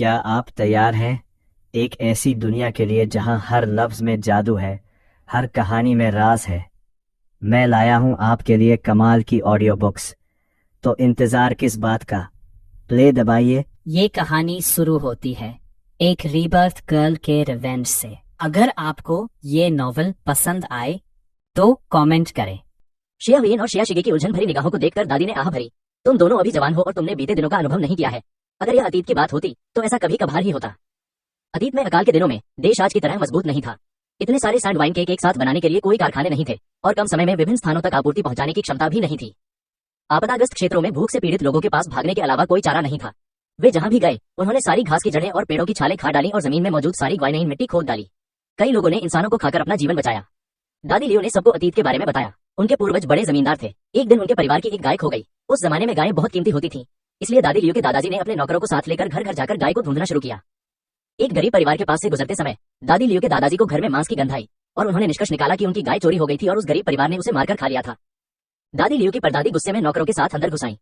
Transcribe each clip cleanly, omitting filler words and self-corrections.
क्या आप तैयार हैं एक ऐसी दुनिया के लिए जहां हर लफ्ज में जादू है, हर कहानी में राज है। मैं लाया हूं आपके लिए कमाल की ऑडियो बुक्स। तो इंतजार किस बात का, प्ले दबाइए। ये कहानी शुरू होती है एक रीबर्थ गर्ल के रिवेंज से। अगर आपको ये नॉवल पसंद आए तो कमेंट करें। श्रेया हुयेन और श्रेया शिगे की उलझन भरी निगाहों को देखकर दादी ने आह भरी। तुम दोनों अभी जवान हो और तुमने बीते दिनों का अनुभव नहीं किया है। अगर यह अतीत की बात होती तो ऐसा कभी कभार ही होता। अतीत में अकाल के दिनों में देश आज की तरह मजबूत नहीं था। इतने सारे सैंड वाइन केक एक साथ बनाने के लिए कोई कारखाने नहीं थे और कम समय में विभिन्न स्थानों तक आपूर्ति पहुंचाने की क्षमता भी नहीं थी। आपदाग्रस्त क्षेत्रों में भूख से पीड़ित लोगों के पास भागने के अलावा कोई चारा नहीं था। वे जहां भी गए उन्होंने सारी घास की जड़ें और पेड़ों की छालें खा डाली और जमीन में मौजूद सारी ग्वाइनाइन मिट्टी खोद डाली। कई लोगों ने इंसानों को खाकर अपना जीवन बचाया। दादी लियो ने सबको अतीत के बारे में बताया। उनके पूर्वज बड़े जमींदार थे। एक दिन उनके परिवार की एक गाय खो गई। उस जमाने में गायें बहुत कीमती होती थीं, इसलिए दादी लियो के दादाजी ने अपने नौकरों को साथ लेकर घर घर जाकर गाय को ढूंढना शुरू किया। एक गरीब परिवार के पास से गुजरते समय दादी लियो के दादाजी को घर में मांस की गंध आई और उन्होंने निष्कर्ष निकाला कि उनकी गाय चोरी हो गई थी और उस गरीब परिवार ने उसे मारकर खा लिया था। दादी लियो की परदादी गुस्से में नौकरों के साथ अंदर घुस आईं।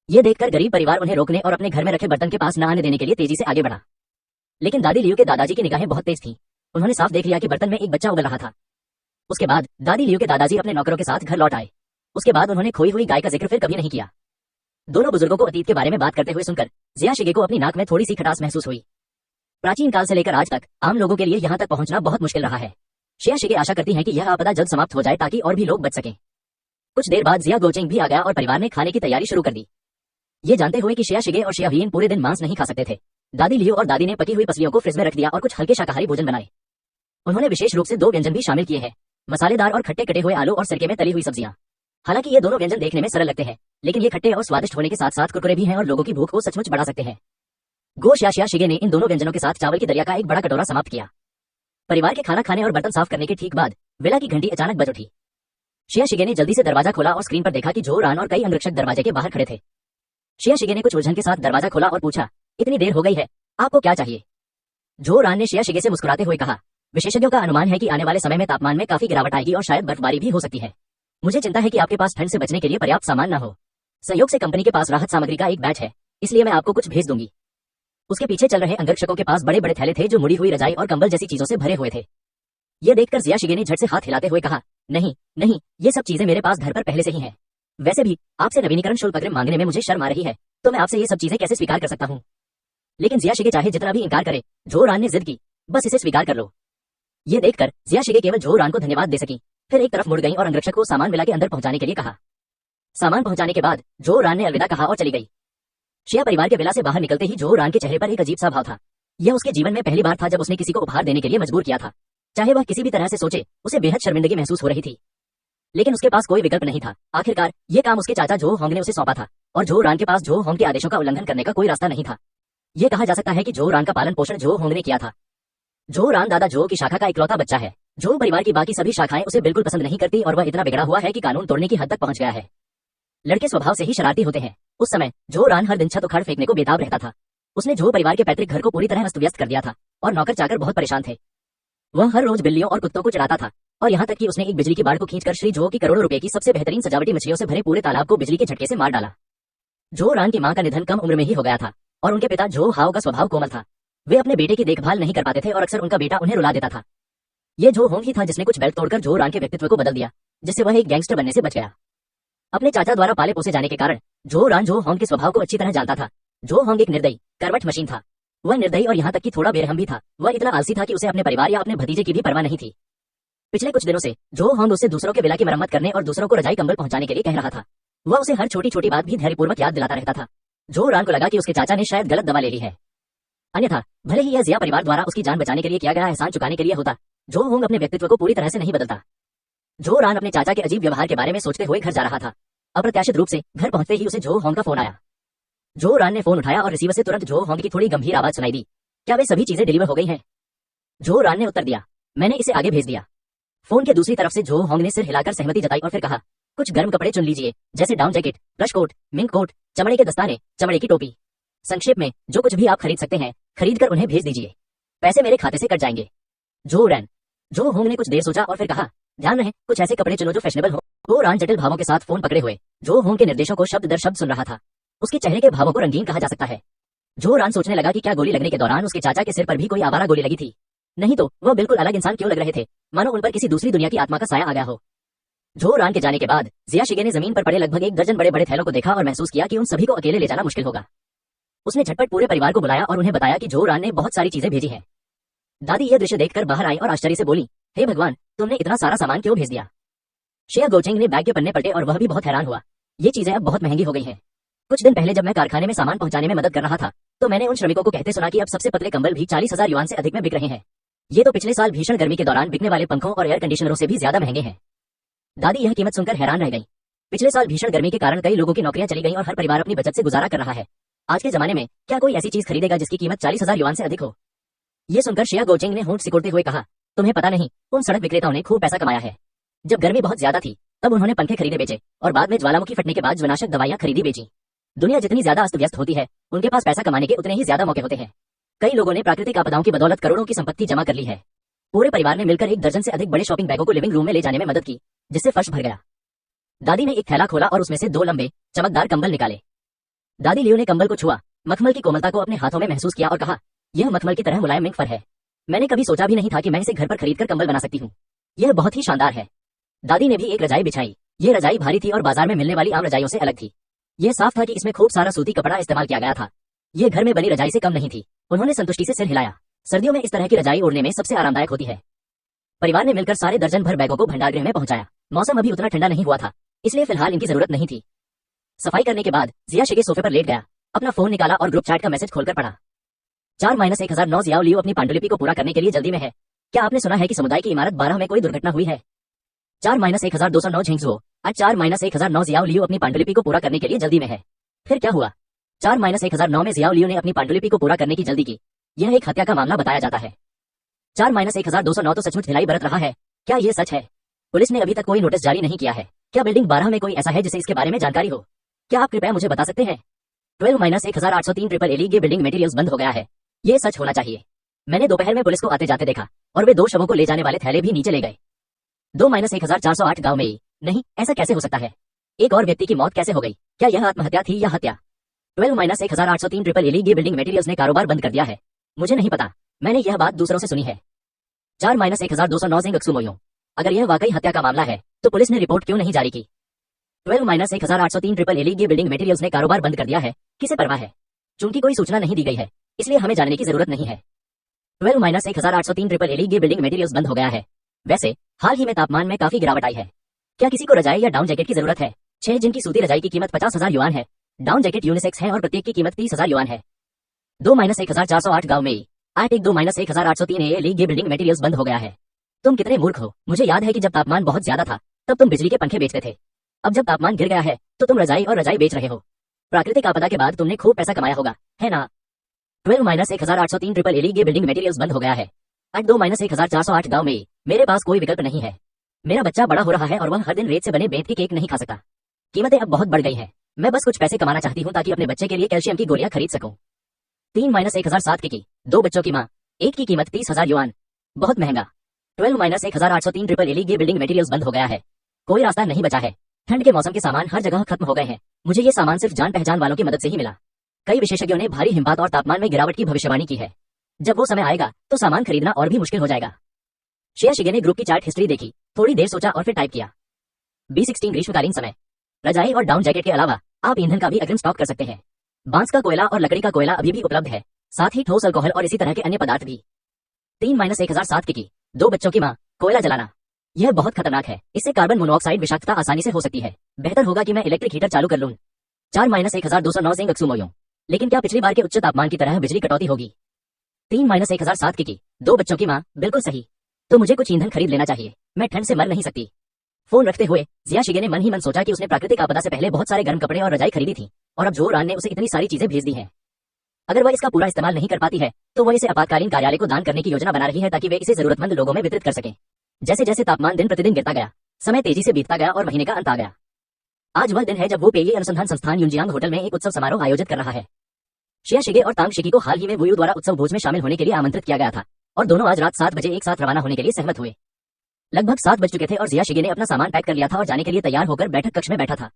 ये देखकर गरीब परिवार उन्हें रोकने और अपने घर में रखे बर्तन के पास न आने देने के लिए तेजी से आगे बढ़ा। लेकिन दादी लियो के दादाजी की निगाहें बहुत तेज थीं। उन्होंने साफ देख लिया कि बर्तन में एक बच्चा उगल रहा था। उसके बाद दादी लियो के दादाजी अपने नौकरों के साथ घर लौट आए। उसके बाद उन्होंने खोई हुई गाय का जिक्र फिर कभी नहीं किया। दोनों बुजुर्गों को अतीत के बारे में बात करते हुए सुनकर जिया शिगे को अपनी नाक में थोड़ी सी खटास महसूस हुई। प्राचीन काल से लेकर आज तक आम लोगों के लिए यहाँ तक पहुंचना बहुत मुश्किल रहा है। जिया शिगे आशा करती हैं कि यह आपदा जल्द समाप्त हो जाए ताकि और भी लोग बच सकें। कुछ देर बाद जिया गोचेंग भी आ गया और परिवार ने खाने की तैयारी शुरू कर दी। ये जानते हुए कि श्रेया शिगे और श्रेया हुयेन पूरे दिन मांस नहीं खा सकते थे, दादी लियो और दादी ने पकी हुई पसलियों को फ्रिज में रख दिया और कुछ हल्के शाकाहारी भोजन बनाए। उन्होंने विशेष रूप से 2 व्यंजन भी शामिल किए हैं, मसालेदार और खट्टे कटे हुए आलू और सिरके में तली हुई सब्जियां। हालांकि ये दोनों व्यंजन देखने में सरल लगते हैं, लेकिन ये खट्टे और स्वादिष्ट होने के साथ साथ कुरकुरे भी हैं और लोगों की भूख को सचमुच बढ़ा सकते हैं। गो श्या शिगे ने इन दोनों व्यंजनों के साथ चावल की दलिया का एक बड़ा कटोरा समाप्त किया। परिवार के खाना खाने और बर्तन साफ करने के ठीक बाद विला की घंटी अचानक बज उठी। श्रेया शिगे ने जल्दी से दरवाजा खोला और स्क्रीन पर देखा कि जो रान और कई अंगरक्षक दरवाजे के बाहर खड़े थे। श्रेया शिगे ने कुछ उलझन के साथ दरवाजा खोला और पूछा, इतनी देर हो गई है, आपको क्या चाहिए? जो रान ने श्रेया शिगे से मुस्कुराते हुए कहा, विशेषज्ञों का अनुमान है कि आने वाले समय में तापमान में काफी गिरावट आएगी और शायद बर्फबारी भी हो सकती है। मुझे चिंता है कि आपके पास ठंड से बचने के लिए पर्याप्त सामान न हो। संयोग से कंपनी के पास राहत सामग्री का एक बैच है, इसलिए मैं आपको कुछ भेज दूंगी। उसके पीछे चल रहे अंगरक्षकों के पास बड़े बड़े थैले थे जो मुड़ी हुई रजाई और कंबल जैसी चीजों से भरे हुए थे। ये देखकर जिया शिगे ने झट से हाथ हिलाते हुए कहा, नहीं नहीं, ये सब चीजें मेरे पास घर पर पहले से ही हैं। वैसे भी आपसे नवीनीकरण शुल्क अग्रिम मांगने में मुझे शर्म आ रही है, तो मैं आपसे ये सब चीजें कैसे स्वीकार कर सकता हूँ? लेकिन जिया शिगे चाहे जितना भी इनकार करे, जो रान ने जिद की, बस इसे स्वीकार कर लो। ये देखकर जिया शिगे केवल जो रान को धन्यवाद दे सकी, फिर एक तरफ मुड़ गई और अंगरक्षक को सामान मिला के अंदर पहुंचाने के लिए कहा। सामान पहुंचाने के बाद जो रान ने अलविदा कहा और चली गई। श्रेया परिवार के विला से बाहर निकलते ही जो रान के चेहरे पर एक अजीब सा भाव था। यह उसके जीवन में पहली बार था जब उसने किसी को उपहार देने के लिए मजबूर किया था। चाहे वह किसी भी तरह से सोचे, उसे बेहद शर्मिंदगी महसूस हो रही थी, लेकिन उसके पास कोई विकल्प नहीं था। आखिरकार ये काम उसके चाचा जो होंग ने उसे सौंपा था और जो रान के पास जो होंग के आदेशों का उल्लंघन करने का कोई रास्ता नहीं था। यह कहा जा सकता है कि जो रान का पालन पोषण जो होंग ने किया था। जो रान दादा जो की शाखा का इकलौता बच्चा है। जो परिवार की बाकी सभी शाखाएं उसे बिल्कुल पसंद नहीं करती और वह इतना बिगड़ा हुआ है कि कानून तोड़ने की हद तक पहुंच गया है। लड़के स्वभाव से ही शरारती होते हैं। उस समय जो रान हर दिन छत उखाड़ फेंकने को बेताब रहता था। उसने जो परिवार के पैतृक घर को पूरी तरह अस्त व्यस्त कर दिया था और नौकर चाकर बहुत परेशान थे। वह हर रोज बिल्लियों और कुत्तों को चढ़ाता था और यहाँ तक कि उसने एक बिजली की बाड़ को खींचकर श्री जो की करोड़ों रुपए की सबसे बेहतरीन सजावटी मछलियों से भरे पूरे तालाब को बिजली के झटके से मार डाला। जो रान की मां का निधन कम उम्र में ही हो गया था और उनके पिता जो हाओ का स्वभाव कोमल था। वे अपने बेटे की देखभाल नहीं कर पाते थे और अक्सर उनका बेटा उन्हें रुला देता था। ये जो होंग ही था जिसने कुछ बेल्ट तोड़कर जो रान के व्यक्तित्व को बदल दिया, जिससे वह एक गैंगस्टर बनने से बच गया। अपने चाचा द्वारा पाले पोसे जाने के कारण जो रान जो होंग के स्वभाव को अच्छी तरह जानता था। जो होंग एक निर्दयी करवट मशीन था। वह निर्दयी और यहाँ तक कि थोड़ा बेरहम भी था। वह इतना आलसी था कि उसे अपने परिवार या अपने भतीजे की भी परवाह नहीं थी। पिछले कुछ दिनों से जो होंग उससे दूसरों के विला की मरम्मत करने और दूसरों को रजाई कंबल पहुंचाने के लिए कह रहा था। वह उसे हर छोटी छोटी बात भी धैर्यपूर्वक याद दिलाता रहता था। जो रान को लगा कि उसके चाचा ने शायद गलत दवा ले ली है। अन्यथा भले ही यह जिया परिवार द्वारा उसकी जान बचाने के लिए किया गया एहसान चुकाने के लिए होता, जो होंग अपने व्यक्तित्व को पूरी तरह से नहीं बदलता। जो रान अपने चाचा के अजीब व्यवहार के बारे में सोचते हुए घर जा रहा था। अप्रत्याशित रूप से घर पहुंचते ही उसे जो होंग का फोन आया। जो रान ने फोन उठाया और रिसीवर से तुरंत जो होंग की थोड़ी गंभीर आवाज सुनाई दी, क्या वे सभी चीजें डिलीवर हो गई हैं? जो रान ने उत्तर दिया, मैंने इसे आगे भेज दिया। फोन के दूसरी तरफ से जो होंग ने सिर हिलाकर सहमति जताई और फिर कहा, कुछ गर्म कपड़े चुन लीजिए, जैसे down jacket, brush coat, mink coat, चमड़े के दस्ताने, चमड़े की टोपी। संक्षेप में जो कुछ भी आप खरीद सकते हैं, खरीद कर उन्हें भेज दीजिए। पैसे मेरे खाते से कट जाएंगे। जो होंग ने कुछ देर सोचा और फिर कहा, ध्यान रहे कुछ ऐसे कपड़े चुनो जो फैशनेबल हो। वो रान जटिल भावों के साथ फोन पकड़े हुए जो होंग के निर्देशों को शब्द दर शब्द सुन रहा था। उसके चेहरे के भावों को रंगीन कहा जा सकता है। जो रान सोचने लगा कि क्या गोली लगने के दौरान उसके चाचा के सिर पर भी कोई आवारा गोली लगी थी। नहीं तो वह बिल्कुल अलग इंसान क्यों लग रहे थे, मानो उन पर किसी दूसरी दुनिया की आत्मा का साया आ गया हो। जो रान के जाने के बाद जिया शिगे ने जमीन पर पड़े लगभग 1 दर्जन बड़े बड़े थैलों को देखा और महसूस किया कि उन सभी को अकेले ले जाना मुश्किल होगा। उसने झटपट पूरे परिवार को बुलाया और उन्हें बताया कि जो रान ने बहुत सारी चीजें भेजी हैं। दादी यह दृश्य देखकर बाहर आई और आश्चर्य से बोली, हे भगवान, तुमने इतना सारा सामान क्यों भेज दिया? श्रेया गोचेंग ने बैग के पन्ने पलटे और वह भी बहुत हैरान हुआ। ये चीजें अब बहुत महंगी हो गई हैं। कुछ दिन पहले जब मैं कारखाने में सामान पहुंचाने में मदद कर रहा था तो मैंने उन श्रमिकों को कहते सुना कि अब सबसे पतले कंबल भी 40,000 युआन से अधिक में बिक रहे हैं। ये तो पिछले साल भीषण गर्मी के दौरान बिकने वाले पंखों और एयर कंडीशनरों से भी ज्यादा महंगे हैं। दादी यह कीमत सुनकर हैरान रह गई। पिछले साल भीषण गर्मी के कारण कई लोगों की नौकरियां चली गईं और हर परिवार अपनी बचत से गुजारा कर रहा है। आज के जमाने में क्या कोई ऐसी चीज खरीदेगा जिसकी कीमत 40,000 युआन से अधिक हो? ये सुनकर श्रेया गोचेंग ने होंठ सिकोड़ते हुए कहा, तुम्हें पता नहीं, उन सड़क विक्रेताओं ने खूब पैसा कमाया है। जब गर्मी बहुत ज्यादा थी तब उन्होंने पंखे खरीदे बेचे और बाद में ज्वालामुखी फटने के बाद ज्वनाशक दवाइयां खरीदी बेची। दुनिया जितनी ज्यादा अस्त व्यस्त होती है उनके पास पैसा कमाने के उतने ही ज्यादा मौके होते हैं। कई लोगों ने प्राकृतिक आपदाओं की बदौलत करोड़ों की संपत्ति जमा कर ली है। पूरे परिवार ने मिलकर 1 दर्जन से अधिक बड़े शॉपिंग बैगों को लिविंग रूम में ले जाने में मदद की, जिससे फर्श भर गया। दादी ने एक थैला खोला और उसमें से 2 लंबे चमकदार कंबल निकाले। दादी लियो ने कंबल को छुआ, मखमल की कोमलता को अपने हाथों में महसूस किया और कहा, यह मखमल की तरह मुलायम मिंक फर है। मैंने कभी सोचा भी नहीं था कि मैं इसे घर पर खरीदकर कंबल बना सकती हूँ। यह बहुत ही शानदार है। दादी ने भी एक रजाई बिछाई। ये रजाई भारी थी और बाजार में मिलने वाली आम रजाइयों से अलग थी। यह साफ था कि इसमें खूब सारा सूती कपड़ा इस्तेमाल किया गया था। ये घर में बनी रजाई से कम नहीं थी। उन्होंने संतुष्टि से सिर हिलाया। सर्दियों में इस तरह की रजाई ओढ़ने में सबसे आरामदायक होती है। परिवार ने मिलकर सारे दर्जन भर बैगों को भंडारगृह में पहुंचाया। मौसम अभी उतना ठंडा नहीं हुआ था, इसलिए फिलहाल इनकी जरूरत नहीं थी। सफाई करने के बाद जिया शिगे सोफे पर लेट गया, अपना फोन निकाला और ग्रुप चैट का मैसेज खोलकर पढ़ा। 4-1009 जियाओ लियो अपनी पांडुलिपि को पूरा करने के लिए जल्दी में है। क्या आपने सुना है कि समुदाय की इमारत 12 में कोई दुर्घटना हुई है? 4-1209 झेंगजुओ, आज 4-1009 जियाओ लियो अपनी पांडुलिपि को पूरा करने के लिए जल्दी में है। फिर क्या हुआ? 4-1009 में जियाओ लियो ने अपनी पांडुलिपि को पूरा करने की जल्दी की। यह एक हत्या का मामला बताया जाता है। 4-1209 तो सचमुच ढिलाई बरत रहा है। क्या यह सच है? पुलिस ने अभी तक कोई नोटिस जारी नहीं किया है। क्या बिल्डिंग 12 में कोई ऐसा है जिसे इसके बारे में जानकारी हो? क्या आप कृपया मुझे बता सकते हैं? 12-1803 ट्रिपल एली ये बिल्डिंग मटेरियल्स बंद हो गया है। ये सच होना चाहिए। मैंने दोपहर में पुलिस को आते जाते देखा और वे 2 शवों को ले जाने वाले थैले भी नीचे ले गए। 2-1408 गांव में ही नहीं, ऐसा कैसे हो सकता है? एक और व्यक्ति की मौत कैसे हो गई? क्या यह आत्महत्या थी या हत्या? 12-1803 ट्रिपल एली ये बिल्डिंग मटेरियल्स ने कारोबार बंद कर दिया है। मुझे नहीं पता, मैंने यह बात दूसरों से सुनी है। 4-1209 जिंगक्सुमोयो, अगर यह वाकई हत्या का मामला है तो पुलिस ने रिपोर्ट क्यों नहीं जारी की? 12-1803 ट्रिपल एली ये बिल्डिंग मटेरियल्स ने कारोबार बंद कर दिया है। किसे परवाह है? चूंकि कोई सूचना नहीं दी गई है इसलिए हमें जानने की जरूरत नहीं है। 12-1803 ट्रिपल एली ये बिल्डिंग मटेरियल्स बंद हो गया है। वैसे हाल ही में तापमान में काफी गिरावट आई है। क्या किसी को रजाई या डाउन जैकेट की जरूरत है? 6 जिनकी सूती रजाई की कीमत 50,000 युआन है। डाउन जैकेट यूनिसेक्स है और प्रत्येक की कीमत 30,000 युआन है। 2-1408 गांव में आई टेक 2-1803 एली ये बिल्डिंग मटेरियल्स बंद हो गया है। तुम कितने मूर्ख हो। मुझे याद है कि जब तापमान बहुत ज्यादा था तब तुम बिजली के पंखे बेचते थे। अब जब तापमान गिर गया है तो तुम रजाई और रजाई बेच रहे हो। प्राकृतिक आपदा के बाद तुमने खूब पैसा कमाया होगा, है ना? 12-1803 ट्रिपल एली ये बिल्डिंग मटेरियल्स बंद हो गया है। आज 2-1408 गांव में मेरे पास कोई विकल्प नहीं है। मेरा बच्चा बड़ा हो रहा है और वह हर दिन रेत से बने बेंत के केक नहीं खा सकता। कीमतें अब बहुत बढ़ गई हैं। मैं बस कुछ पैसे कमाना चाहती हूँ ताकि अपने बच्चे के लिए कैल्शियम की गोलियां खरीद सकूं। 3-1007 की 2 बच्चों की माँ, एक की कीमत 30,000 युआन, बहुत महंगा। 12-1803 ट्रिपल एली ये बिल्डिंग मटेरियल्स बंद हो गया है। कोई रास्ता नहीं बचा है। ठंड के मौसम के सामान हर जगह खत्म हो गए हैं। मुझे ये सामान सिर्फ जान पहचान वालों की मदद से ही मिला। कई विशेषज्ञों ने भारी हिमपात और तापमान में गिरावट की भविष्यवाणी की है। जब वो समय आएगा तो सामान खरीदना और भी मुश्किल हो जाएगा। श्रेया शिगे ने ग्रुप की चैट हिस्ट्री देखी, थोड़ी देर सोचा और फिर टाइप किया। B16 ग्रीष्मकालीन समय। रजाई और डाउन जैकेट के अलावा आप ईंधन का भी अग्रिम स्टॉक कर सकते हैं। बांस का कोयला और लकड़ी का कोयला अभी भी उपलब्ध है, साथ ही ठोस अल्कोहल और इसी तरह के अन्य पदार्थ भी। 3-1007 की 2 बच्चों की माँ, कोयला जलाना। यह बहुत खतरनाक है। इससे कार्बन मोनोऑक्साइड विषाक्तता आसानी से हो सकती है। बेहतर होगा कि मैं इलेक्ट्रिक हीटर चालू कर लूं। 4-1209 जिंगक्सुमोयो, लेकिन क्या पिछली बार के उच्च तापमान की तरह बिजली कटौती होगी? 3-1007 की 2 बच्चों की माँ, बिल्कुल सही। तो मुझे कुछ ईंधन खरीद लेना चाहिए, मैं ठंड से मर नहीं सकती। फोन रखते हुए जिया शिगे ने मन ही मन सोचा कि उसने प्राकृतिक आपदा से पहले बहुत सारे गर्म कपड़े और रजाई खरीदी थी और अब जो रान ने उसे इतनी सारी चीजें भेज दी हैं। अगर वह इसका पूरा इस्तेमाल नहीं कर पाती है तो वह इसे आपातकालीन कार्यालय को दान करने की योजना बना रही है ताकि वे इसे जरूरतमंद लोगों में वितरित कर सकें। जैसे जैसे तापमान दिन प्रतिदिन गिरता गया, समय तेजी से बीतता गया और महीने का अंत आ गया। आज वह दिन है जब वो पेये अनुसंधान संस्थान यूनजियांग होटल में एक उत्सव समारोह आयोजित कर रहा है। श्रेया शिगे और तांग शिकी को हाल ही में वुयू द्वारा उत्सव भोज में शामिल होने के लिए आमंत्रित किया गया था और दोनों आज रात 7 बजे एक साथ रवाना होने के लिए सहमत हुए। लगभग 7 बज चुके थे और जिया शिगे ने अपना सामान पैक कर लिया था और जाने के लिए तैयार होकर बैठक कक्ष में बैठा था।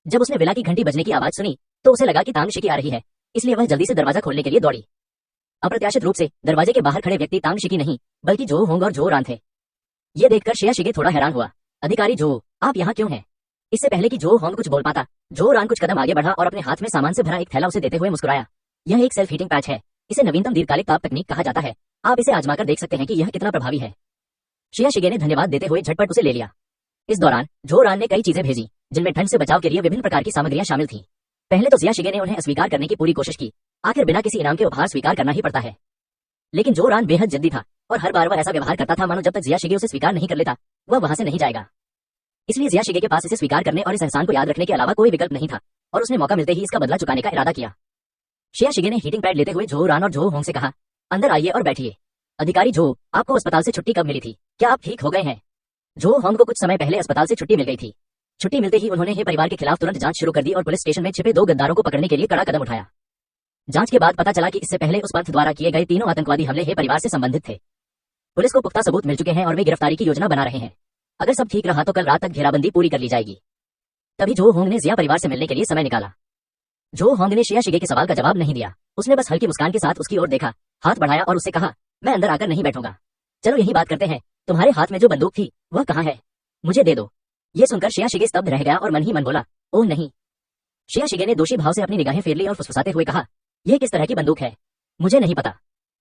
जब उसने विला की घंटी बजने की आवाज सुनी तो उसे लगा कि तांग शिकी आ रही है, इसलिए वह जल्दी से दरवाजा खोलने के लिए दौड़ी। अप्रत्याशित रूप से दरवाजे के बाहर खड़े व्यक्ति तांग शिकी नहीं बल्कि जो होंग और जो रान थे। ये देखकर श्रेया शिगे थोड़ा हैरान हुआ। अधिकारी जो, आप यहाँ क्यों हैं? इससे पहले कि जो होंग कुछ बोल पाता, जो रान कुछ कदम आगे बढ़ा और अपने हाथ में सामान से भरा एक थैला उसे देते हुए मुस्कुराया। यह एक सेल्फ हीटिंग पैच है। इसे नवीनतम दीर्घकालिक ताप तकनीक कहा जाता है। आप इसे आजमाकर देख सकते हैं कि यह कितना प्रभावी है। श्रेया शिगे ने धन्यवाद देते हुए झटपट उसे ले लिया। इस दौरान जो रान ने कई चीजें भेजी जिनमें ठंड से बचाव के लिए विभिन्न प्रकार की सामग्रियां शामिल थी। पहले तो श्रेया शिगे ने उन्हें अस्वीकार करने की पूरी कोशिश की। आखिर बिना किसी इनाम के उपहार स्वीकार करना ही पड़ता है। लेकिन जो रान बेहद जिद्दी था और हर बार वह ऐसा व्यवहार करता था मानो जब तक श्रेया शिगे उसे स्वीकार नहीं कर लेता वह वहां से नहीं जाएगा। इसलिए श्रेया शिगे के पास इसे स्वीकार करने और इस एहसान को याद रखने के अलावा कोई विकल्प नहीं था और उसने मौका मिलते ही इसका बदला चुकाने का इरादा किया। श्रेया शिगे ने हीटिंग पैड लेते हुए जो रान और जो होंग से कहा, अंदर आइए और बैठिए। अधिकारी जो, आपको अस्पताल से छुट्टी कब मिली थी? क्या आप ठीक हो गए हैं? जो होंग को कुछ समय पहले अस्पताल से छुट्टी मिल गई थी। छुट्टी मिलते ही उन्होंने हे परिवार के खिलाफ तुरंत जांच शुरू कर दी और पुलिस स्टेशन में छिपे 2 गद्दारों को पकड़ने के लिए कड़ा कदम उठाया। जांच के बाद पता चला कि इससे पहले उस पंथ द्वारा किए गए 3 आतंकवादी हमले हे परिवार से संबंधित थे। पुलिस को पुख्ता सबूत मिल चुके हैं और वे गिरफ्तारी की योजना बना रहे हैं। अगर सब ठीक रहा तो कल रात तक घेराबंदी पूरी कर ली जाएगी। तभी जो होंग ने जिया परिवार से मिलने के लिए समय निकाला। जो होंग ने श्रेया शिगे के सवाल का जवाब नहीं दिया। उसने बस हल्की मुस्कान के साथ उसकी ओर देखा, हाथ बढ़ाया और उससे कहा, मैं अंदर आकर नहीं बैठूंगा। चलो यही बात करते हैं। तुम्हारे हाथ में जो बंदूक थी वह कहाँ है? मुझे दे दो। ये सुनकर श्रेया शिगे स्तब्ध रह गया और मन ही मन बोला, ओह नहीं। श्रेया शिगे ने दोषी भाव से अपनी निगाहें फेर ली और फुसफुसाते हुए कहा, यह किस तरह की बंदूक है? मुझे नहीं पता।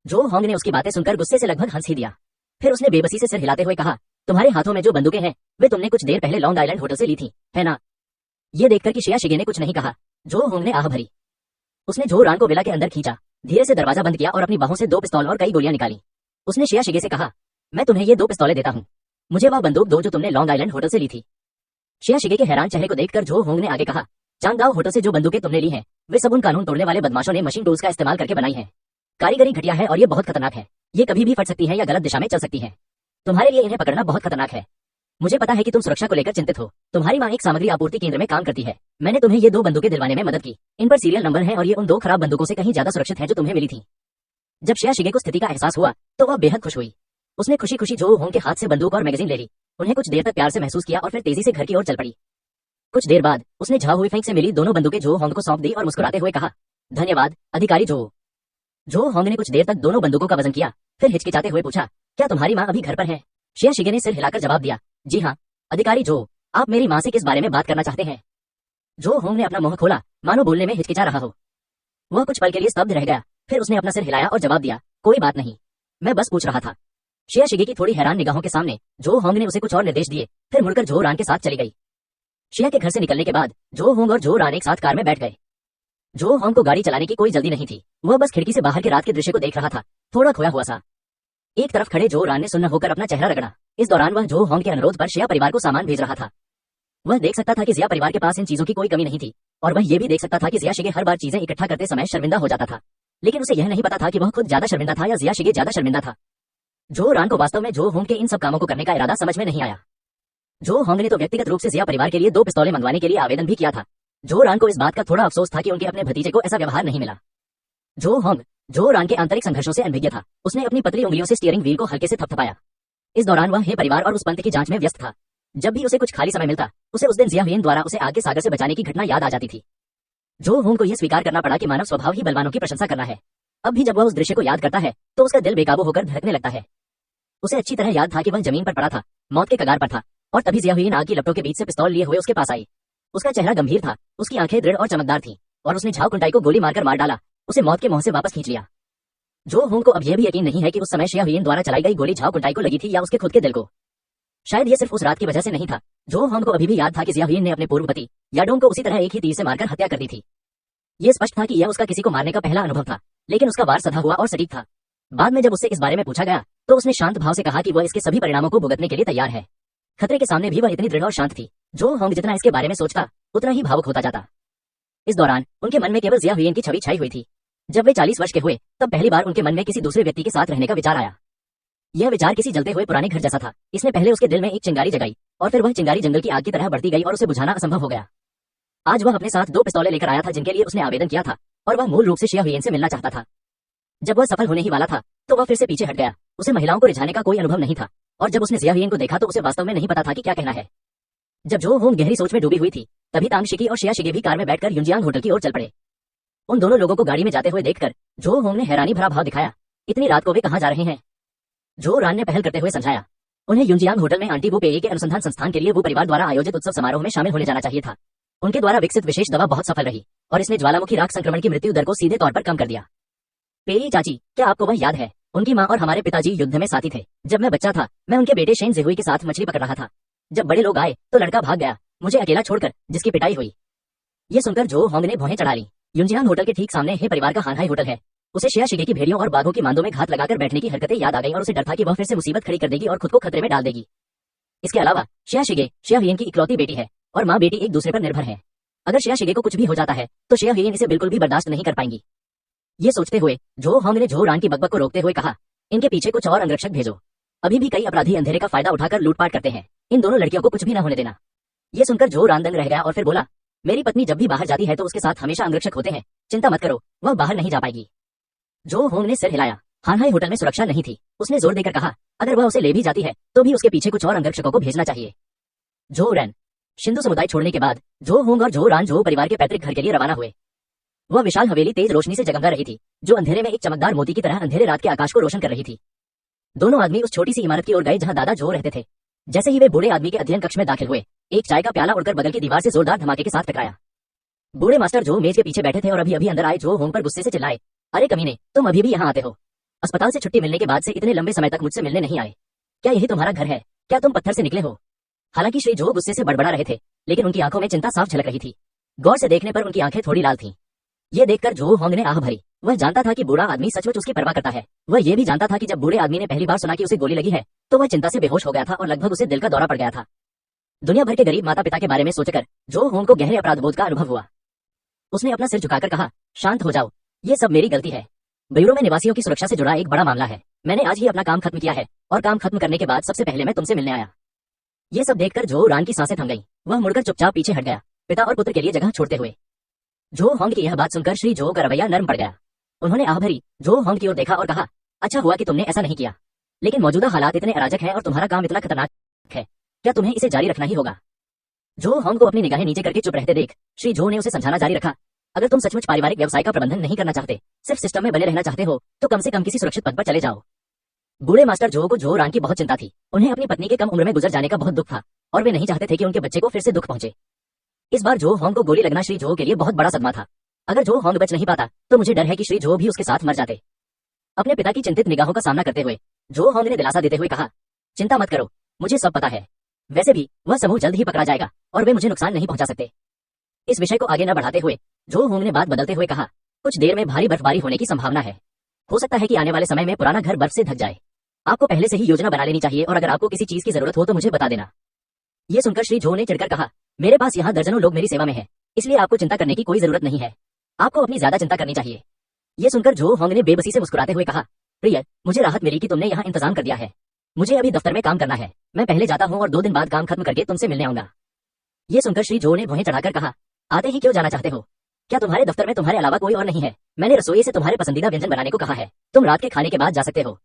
जो होंग ने उसकी बातें सुनकर गुस्से से लगभग हंस ही दिया। फिर उसने बेबसी से सिर हिलाते हुए कहा, तुम्हारे हाथों में जो बंदूकें हैं वे तुमने कुछ देर पहले लॉन्ग आइलैंड होटल से ली थी, है ना? ये देखकर कि श्रेया शिगे ने कुछ नहीं कहा, जो होंग ने आह भरी। उसने जो रान को विला के अंदर खींचा, धीरे से दरवाजा बंद किया और अपनी बाहों से 2 पिस्तौल और कई गोलियां निकाली। उसने श्रेया शिगे से कहा, मैं तुम्हें ये 2 पिस्तौलें देता हूँ, मुझे वह बंदूक दो जो तुमने लॉन्ग आइलैंड होटल से ली थी। श्रेया शिगे के हैरान चेहरे को देखकर जो होंग ने आगे कहा, चांगदाओ होटल से जो बंदूकें तुमने ली हैं वे सब उन कानून तोड़ने वाले बदमाशों ने मशीन टूल्स का इस्तेमाल करके बनाई है। कारीगरी घटिया है और ये बहुत खतरनाक है। ये कभी भी फट सकती है या गलत दिशा में चल सकती है। तुम्हारे लिए इन्हें पकड़ना बहुत खतरनाक है। मुझे पता है कि तुम सुरक्षा को लेकर चिंतित हो। तुम्हारी माँ एक सामग्री आपूर्ति केंद्र में काम करती है। मैंने तुम्हें ये 2 बंदूकें दिलवाने में मदद की। इन पर सीरियल नंबर है और ये उन 2 खराब बंदूकों से कहीं ज्यादा सुरक्षित है जो तुम्हें मिली थी। जब श्रेया शिगे को स्थिति का एहसास हुआ तो वह बेहद खुश हुई। उसने खुशी खुशी जो होंग के हाथ से बंदूक और मैगजीन ले ली, उन्हें कुछ देर तक प्यार से महसूस किया और फिर तेजी से घर की ओर चल पड़ी। कुछ देर बाद उसने झाओ हुई फेंक से मिली 2 बंदूकें जो होंग को सौंप दी और मुस्कुराते हुए कहा, धन्यवाद अधिकारी जो। जो होंग ने कुछ देर तक 2 बंदूकों का वजन किया, फिर हिचकिचाते हुए पूछा, क्या तुम्हारी माँ अभी घर पर है? श्रेया शिगे ने सिर हिलाकर जवाब दिया, जी हाँ अधिकारी जो, आप मेरी माँ से किस बारे में बात करना चाहते हैं? जो होंग ने अपना मुंह खोला, मानो बोलने में हिचकिचा रहा हो। वह कुछ पल के लिए स्तब्ध रह गया, फिर उसने अपना सिर हिलाया और जवाब दिया, कोई बात नहीं, मैं बस पूछ रहा था। श्रेया शिगे की थोड़ी हैरान निगाहों के सामने जो होंग ने उसे कुछ और निर्देश दिए, फिर मुड़कर जो रान के साथ चली गई। श्रेया के घर से निकलने के बाद जो होंग और जो रान एक साथ कार में बैठ गए। जो होंग को गाड़ी चलाने की कोई जल्दी नहीं थी। वह बस खिड़की से बाहर के रात के दृश्य को देख रहा था, थोड़ा खोया हुआ सा। एक तरफ खड़े जो रान ने सुन्न होकर अपना चेहरा रगड़ा। इस दौरान वह जो होंग के अनुरोध पर श्रेया परिवार को सामान भेज रहा था। वह देख सकता था कि जिया परिवार के पास इन चीजों की कोई कमी नहीं थी और वह ये भी देख सकता था कि जिया शिगे हर बार चीजें इकट्ठा करते समय शर्मिंदा हो जाता था। लेकिन उसे यह नहीं पता था कि वह खुद ज्यादा शर्मिंदा था या जिया शिगे ज्यादा शर्मिंदा था। जो रान को वास्तव में जो होंग के इन सब कामों को करने का इरादा समझ में नहीं आया। जो होंग ने तो व्यक्तिगत रूप से जिया परिवार के लिए 2 पिस्तौलें मंगवाने के लिए आवेदन भी किया था। जो रान को इस बात का थोड़ा अफसोस था कि उनके अपने भतीजे को ऐसा व्यवहार नहीं मिला। जो होंग जो रान के आंतरिक संघर्षों से अनभिज्ञ था, उसने अपनी पतली उंगलियों से स्टीयरिंग व्हील को हल्के से थपथपाया। इस दौरान वह हे परिवार और उस पंथ की जांच में व्यस्त था। जब भी उसे कुछ खाली समय मिलता, उसे उस दिन जिया हुयेन द्वारा उसे आग के सागर से बचाने की घटना याद आ जाती थी। जो होंग को यह स्वीकार करना पड़ा कि मानव स्वभाव ही बलवानों की प्रशंसा करना है। अब भी जब वह उस दृश्य को याद करता है तो उसका दिल बेकाबू होकर धड़कने लगता है। उसे अच्छी तरह याद था कि वह जमीन पर पड़ा था, मौत के कगार पर था और तभी जिया हुयेन आग की लपटों के बीच से पिस्तौल लिए हुए उसके पास आई। उसका चेहरा गंभीर था, उसकी आंखें दृढ़ और चमकदार थीं और उसने झाओ कुंटाई को गोली मारकर मार डाला, उसे मौत के मुंह से वापस खींच लिया। जो होंग को अब यह भी यकीन नहीं है कि उस समय श्रेया हुयेन द्वारा चलाई गई गोली झाओ कुंटाई को लगी थी या उसके खुद के दिल को। शायद यह सिर्फ उस रात की वजह से नहीं था। जो होंग को अभी भी याद था कि जिया हुयेन ने अपने पूर्व पति याडोंग को उसी तरह एक ही तीर से मारकर हत्या कर दी थी। यह स्पष्ट था कि यह उसका किसी को मारने का पहला अनुभव था, लेकिन उसका वार सधा हुआ और सटीक था। बाद में जब उससे इस बारे में पूछा गया तो उसने शांत भाव से कहा कि वह इसके सभी परिणामों को भुगतने के लिए तैयार है। खतरे के सामने भी वह इतनी दृढ़ और शांत थी। जो होंग जितना इसके बारे में सोचता उतना ही भावुक होता जाता। इस दौरान उनके मन में केवल जिया हुयेन की छवि छाई हुई थी। जब वे 40 वर्ष के हुए तब पहली बार उनके मन में किसी दूसरे व्यक्ति के साथ रहने का विचार आया। यह विचार किसी जलते हुए पुराने घर जैसा था। इसने पहले उसके दिल में एक चिंगारी जगाई और फिर वह चिंगारी जंगल की आग की तरह बढ़ती गई और उसे बुझाना असंभव हो गया। आज वह अपने साथ 2 पिस्तौलें लेकर आया था जिनके लिए उसने आवेदन किया था और वह मूल रूप से श्रेया हुयेन से मिलना चाहता था। जब वह सफल होने ही वाला था तो वह फिर से पीछे हट गया। उसे महिलाओं को रिझाने का कोई अनुभव नहीं था और जब उसने जिया हुयेन को देखा तो उसे वास्तव में नहीं पता था कि क्या कहना है। जब जो होंग गहरी सोच में डूबी हुई थी तभी तांग शिकी और श्रेया शिगे भी कार में बैठकर युंजियांग होटल की ओर चल पड़े। उन दोनों लोगों को गाड़ी में जाते हुए देखकर जो होंग ने हैरानी भरा भाव दिखाया। इतनी रात को वे कहाँ जा रहे हैं? जो रान ने पहल करते हुए समझाया। उन्हें युंजियांग होटल में आंटी वू पेई के अनुसंधान संस्थान के लिए वो परिवार द्वारा आयोजित उत्सव समारोह में शामिल होने जाना चाहिए था। उनके द्वारा विकसित विशेष दवा बहुत सफल रही और इसने ज्वालामुखी राख संक्रमण की मृत्यु दर को सीधे तौर पर कम कर दिया। पेई चाची, क्या आपको वह याद है? उनकी माँ और हमारे पिताजी युद्ध में साथी थे। जब मैं बच्चा था, मैं उनके बेटे शेन जिहुई के साथ मछली पकड़ रहा था। जब बड़े लोग आए तो लड़का भाग गया, मुझे अकेला छोड़कर, जिसकी पिटाई हुई। ये सुनकर जो होंग ने भौहें चढ़ा ली। युंजियांग होटल के ठीक सामने हे परिवार का हानहाई होटल है। उसे शिया शिगे की भेड़ियों और बाघों की मांदों में घात लगाकर बैठने की हरकतें याद आ गईं और उसे डर था कि वह फिर से मुसीबत खड़ी कर देगी और खुद को खतरे में डाल देगी। इसके अलावा शिया शिगे शिया हुयेन की इकलौती बेटी है और माँ बेटी एक दूसरे पर निर्भर है। अगर शिया शिगे को कुछ भी हो जाता है तो शिया हुयेन इसे बिल्कुल भी बर्दाश्त नहीं कर पाएंगी। ये सोचते हुए जो होंग ने जो रान की बकबक को रोकते हुए कहा, इनके पीछे कुछ और अंगरक्षक भेजो। अभी भी कई अपराधी अंधेरे का फायदा उठाकर लूटपाट करते हैं। इन दोनों लड़कियों को कुछ भी न होने देना। ये सुनकर जो रान दंग रह गया और फिर बोला, मेरी पत्नी जब भी बाहर जाती है तो उसके साथ हमेशा अंगरक्षक होते हैं। चिंता मत करो, वह बाहर नहीं जा पाएगी। जो होंग ने सिर हिलाया। हानहाई होटल में सुरक्षा नहीं थी। उसने जोर देकर कहा, अगर वह उसे ले भी जाती है तो भी उसके पीछे कुछ और अंगरक्षकों को भेजना चाहिए। जो रैन सिंधु समुदाय छोड़ने के बाद जो होंग और जो रान जो परिवार के पैतृक घर के लिए रवाना हुए। वह विशाल हवेली तेज रोशनी से जगमगा रही थी, जो अंधेरे में एक चमकदार मोती की तरह अंधेरे रात के आकाश को रोशन कर रही थी। दोनों आदमी उस छोटी सी इमारत की ओर गए जहां दादा जो रहते थे। जैसे ही वे बूढ़े आदमी के अध्ययन कक्ष में दाखिल हुए, एक चाय का प्याला उड़कर बगल की दीवार से जोरदार धमाके के साथ टकराया। बूढ़े मास्टर जो मेज के पीछे बैठे थे और अभी अभी अंदर आए जो होंग पर गुस्से से चिल्लाए, अरे कमीने, तुम अभी भी यहाँ आते हो? अस्पताल से छुट्टी मिलने के बाद से इतने लंबे समय तक मुझसे मिलने नहीं आए। क्या यही तुम्हारा घर है? क्या तुम पत्थर से निकले हो? हालांकि श्री जो गुस्से से बड़बड़ा रहे थे, लेकिन उनकी आंखों में चिंता साफ झलक रही थी। गौर से देखने पर उनकी आंखें थोड़ी लाल थीं। ये देखकर जो होंग ने आह भरी। वह जानता था कि बूढ़ा आदमी सचमुच उसकी परवाह करता है। वह ये भी जानता था कि जब बूढ़े आदमी ने पहली बार सुना कि उसे गोली लगी है तो वह चिंता से बेहोश हो गया था और लगभग उसे दिल का दौरा पड़ गया था। दुनिया भर के गरीब माता पिता के बारे में सोचकर जो होंग को गहरे अपराधबोध का अनुभव हुआ। उसने अपना सिर झुकाकर कहा, शांत हो जाओ, ये सब मेरी गलती है। ब्यूरो में निवासियों की सुरक्षा से जुड़ा एक बड़ा मामला है। मैंने आज ही अपना काम खत्म किया है और काम खत्म करने के बाद सबसे पहले मैं तुमसे मिलने आया। ये सब देखकर जो रान की सांसें थम गईं। वह मुड़कर चुपचाप पीछे हट गया, पिता और पुत्र के लिए जगह छोड़ते हुए। जो होंग की यह बात सुनकर श्री जो का रवैया नर्म पड़ गया। उन्होंने आह भरी जो होंग की ओर देखा और कहा, अच्छा हुआ कि तुमने ऐसा नहीं किया, लेकिन मौजूदा हालात इतने अराजक हैं और तुम्हारा काम इतना खतरनाक है, क्या तुम्हें इसे जारी रखना ही होगा? जो होंग को अपनी निगाहें नीचे करके चुप रहते देख श्री जो ने उसे समझाना जारी रखा, अगर तुम सचमुच पारिवारिक व्यवसाय का प्रबंधन नहीं करना चाहते, सिर्फ सिस्टम में बने रहना चाहते हो, तो कम से कम किसी सुरक्षित पद पर चले जाओ। बूढ़े मास्टर जो को जो रान की बहुत चिंता थी। उन्हें अपनी पत्नी के कम उम्र में गुजर जाने का बहुत दुख था और वे नहीं चाहते थे कि उनके बच्चे को फिर से दुख पहुंचे। इस बार जो होंग को गोली लगना श्री जो के लिए बहुत बड़ा सदमा था। अगर जो होंग बच नहीं पाता तो मुझे डर है कि श्री जो भी उसके साथ मर जाते। अपने पिता की चिंतित निगाहों का सामना करते हुए जो होंग ने दिलासा देते हुए कहा, चिंता मत करो, मुझे सब पता है। वैसे भी वह समूह जल्द ही पकड़ा जाएगा और वे मुझे नुकसान नहीं पहुंचा सकते। इस विषय को आगे न बढ़ाते हुए जो होंग ने बात बदलते हुए कहा, कुछ देर में भारी बर्फबारी होने की संभावना है। हो सकता है कि आने वाले समय में पुराना घर बर्फ से ढक जाए। आपको पहले से ही योजना बना लेनी चाहिए और अगर आपको किसी चीज की जरूरत हो तो मुझे बता देना। ये सुनकर श्री जो ने चिढ़कर कहा, मेरे पास यहाँ दर्जनों लोग मेरी सेवा में हैं, इसलिए आपको चिंता करने की कोई जरूरत नहीं है। आपको अपनी ज्यादा चिंता करनी चाहिए। ये सुनकर जो होंग ने बेबसी से मुस्कुराते हुए कहा, प्रिय, मुझे राहत मिली कि तुमने यहाँ इंतजाम कर दिया है। मुझे अभी दफ्तर में काम करना है, मैं पहले जाता हूँ और 2 दिन बाद काम खत्म करके तुमसे मिलने आऊंगा। ये सुनकर श्री जो ने भौहें चढ़ाकर कहा, आते ही क्यों जाना चाहते हो? क्या तुम्हारे दफ्तर में तुम्हारे अलावा कोई और नहीं है? मैंने रसोई से तुम्हारे पसंदीदा व्यंजन बनाने को कहा है, तुम रात के खाने के बाद जा सकते हो।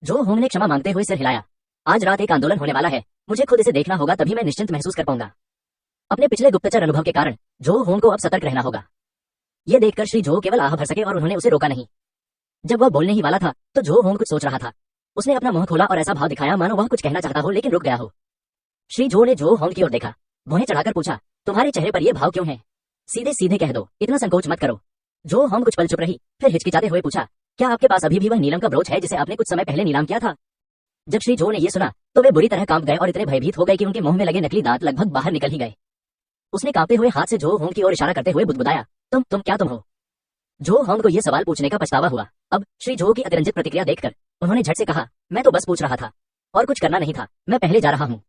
जो होंग ने क्षमा मांगते हुए सिर हिलाया। आज रात एक आंदोलन होने वाला है, मुझे खुद इसे देखना होगा, तभी मैं निश्चिंत महसूस कर पाऊंगा। अपने पिछले गुप्तचर अनुभव के कारण जो होंग को अब सतर्क रहना होगा। यह देखकर श्री जो केवल आह भर सके और उन्होंने उसे रोका नहीं। जब वह बोलने ही वाला था तो जो होंग कुछ सोच रहा था। उसने अपना मुंह खोला और ऐसा भाव दिखाया मानो वह कुछ कहना चाहता हो लेकिन रुक गया हो। श्री जो ने जो होंग की ओर देखा, भौहें चढ़ाकर पूछा, तुम्हारे चेहरे पर यह भाव क्यों है? सीधे सीधे कह दो, इतना संकोच मत करो। जो होंग कुछ पल चुप रही, फिर हिचकिचाते हुए पूछा, क्या आपके पास अभी भी वह नीलम का ब्रोच है जिसे आपने कुछ समय पहले नीलाम किया था? जब श्री जो ने यह सुना तो वे बुरी तरह कांप गए और इतने भयभीत हो गए कि उनके मुंह में लगे नकली दांत लगभग बाहर निकल ही गए। उसने कांपते हुए हाथ से जो होंग की ओर इशारा करते हुए बुदबुदाया, तुम क्या तुम हो? जो होंग को यह सवाल पूछने का पछतावा हुआ। अब श्री जो की अतिरंजित प्रतिक्रिया देखकर उन्होंने झट से कहा, मैं तो बस पूछ रहा था और कुछ करना नहीं था, मैं पहले जा रहा हूँ।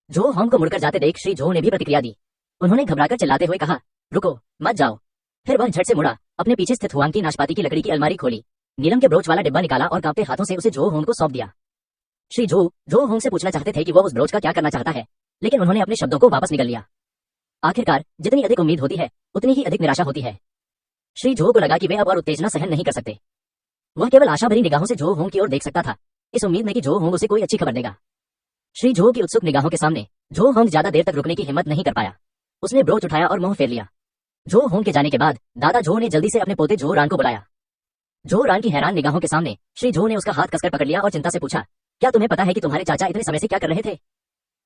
जो होंग को मुड़कर जाते देख श्री जो ने भी प्रतिक्रिया दी। उन्होंने घबराकर चिल्लाते हुए कहा, रुको, मत जाओ। फिर वह झट से मुड़ा, अपने पीछे स्थित हुआंग की नाशपाती की लकड़ी की अलमारी खोली, नीलम के ब्रोच वाला डिब्बा निकाला और कांपते हाथों से उसे जो होंग को सौंप दिया। श्री जो होंग से पूछना चाहते थे कि वह उस ब्रोच का क्या करना चाहता है, लेकिन उन्होंने अपने शब्दों को वापस निकल लिया। आखिरकार जितनी अधिक उम्मीद होती है उतनी ही अधिक निराशा होती है। श्री जो को लगा कि वे अब और उत्तेजना सहन नहीं कर सकते। वह केवल आशा भरी निगाहों से जो होंग की ओर देख सकता था, इस उम्मीद में कि जो होंग उसे कोई अच्छी खबर देगा। श्री जो की उत्सुक निगाहों के सामने जो होंग ज्यादा देर तक रुकने की हिम्मत नहीं कर पाया। उसने ब्रोच उठाया और मुंह फेर लिया। जो होंग के जाने के बाद दादा जो ने जल्दी से अपने पोते जो रान को बुलाया। जो रान की हैरान निगाहों के सामने श्री जो ने उसका हाथ कसकर पकड़ लिया और चिंता से पूछा, क्या तुम्हें पता है कि तुम्हारे चाचा इतने समय से क्या कर रहे थे?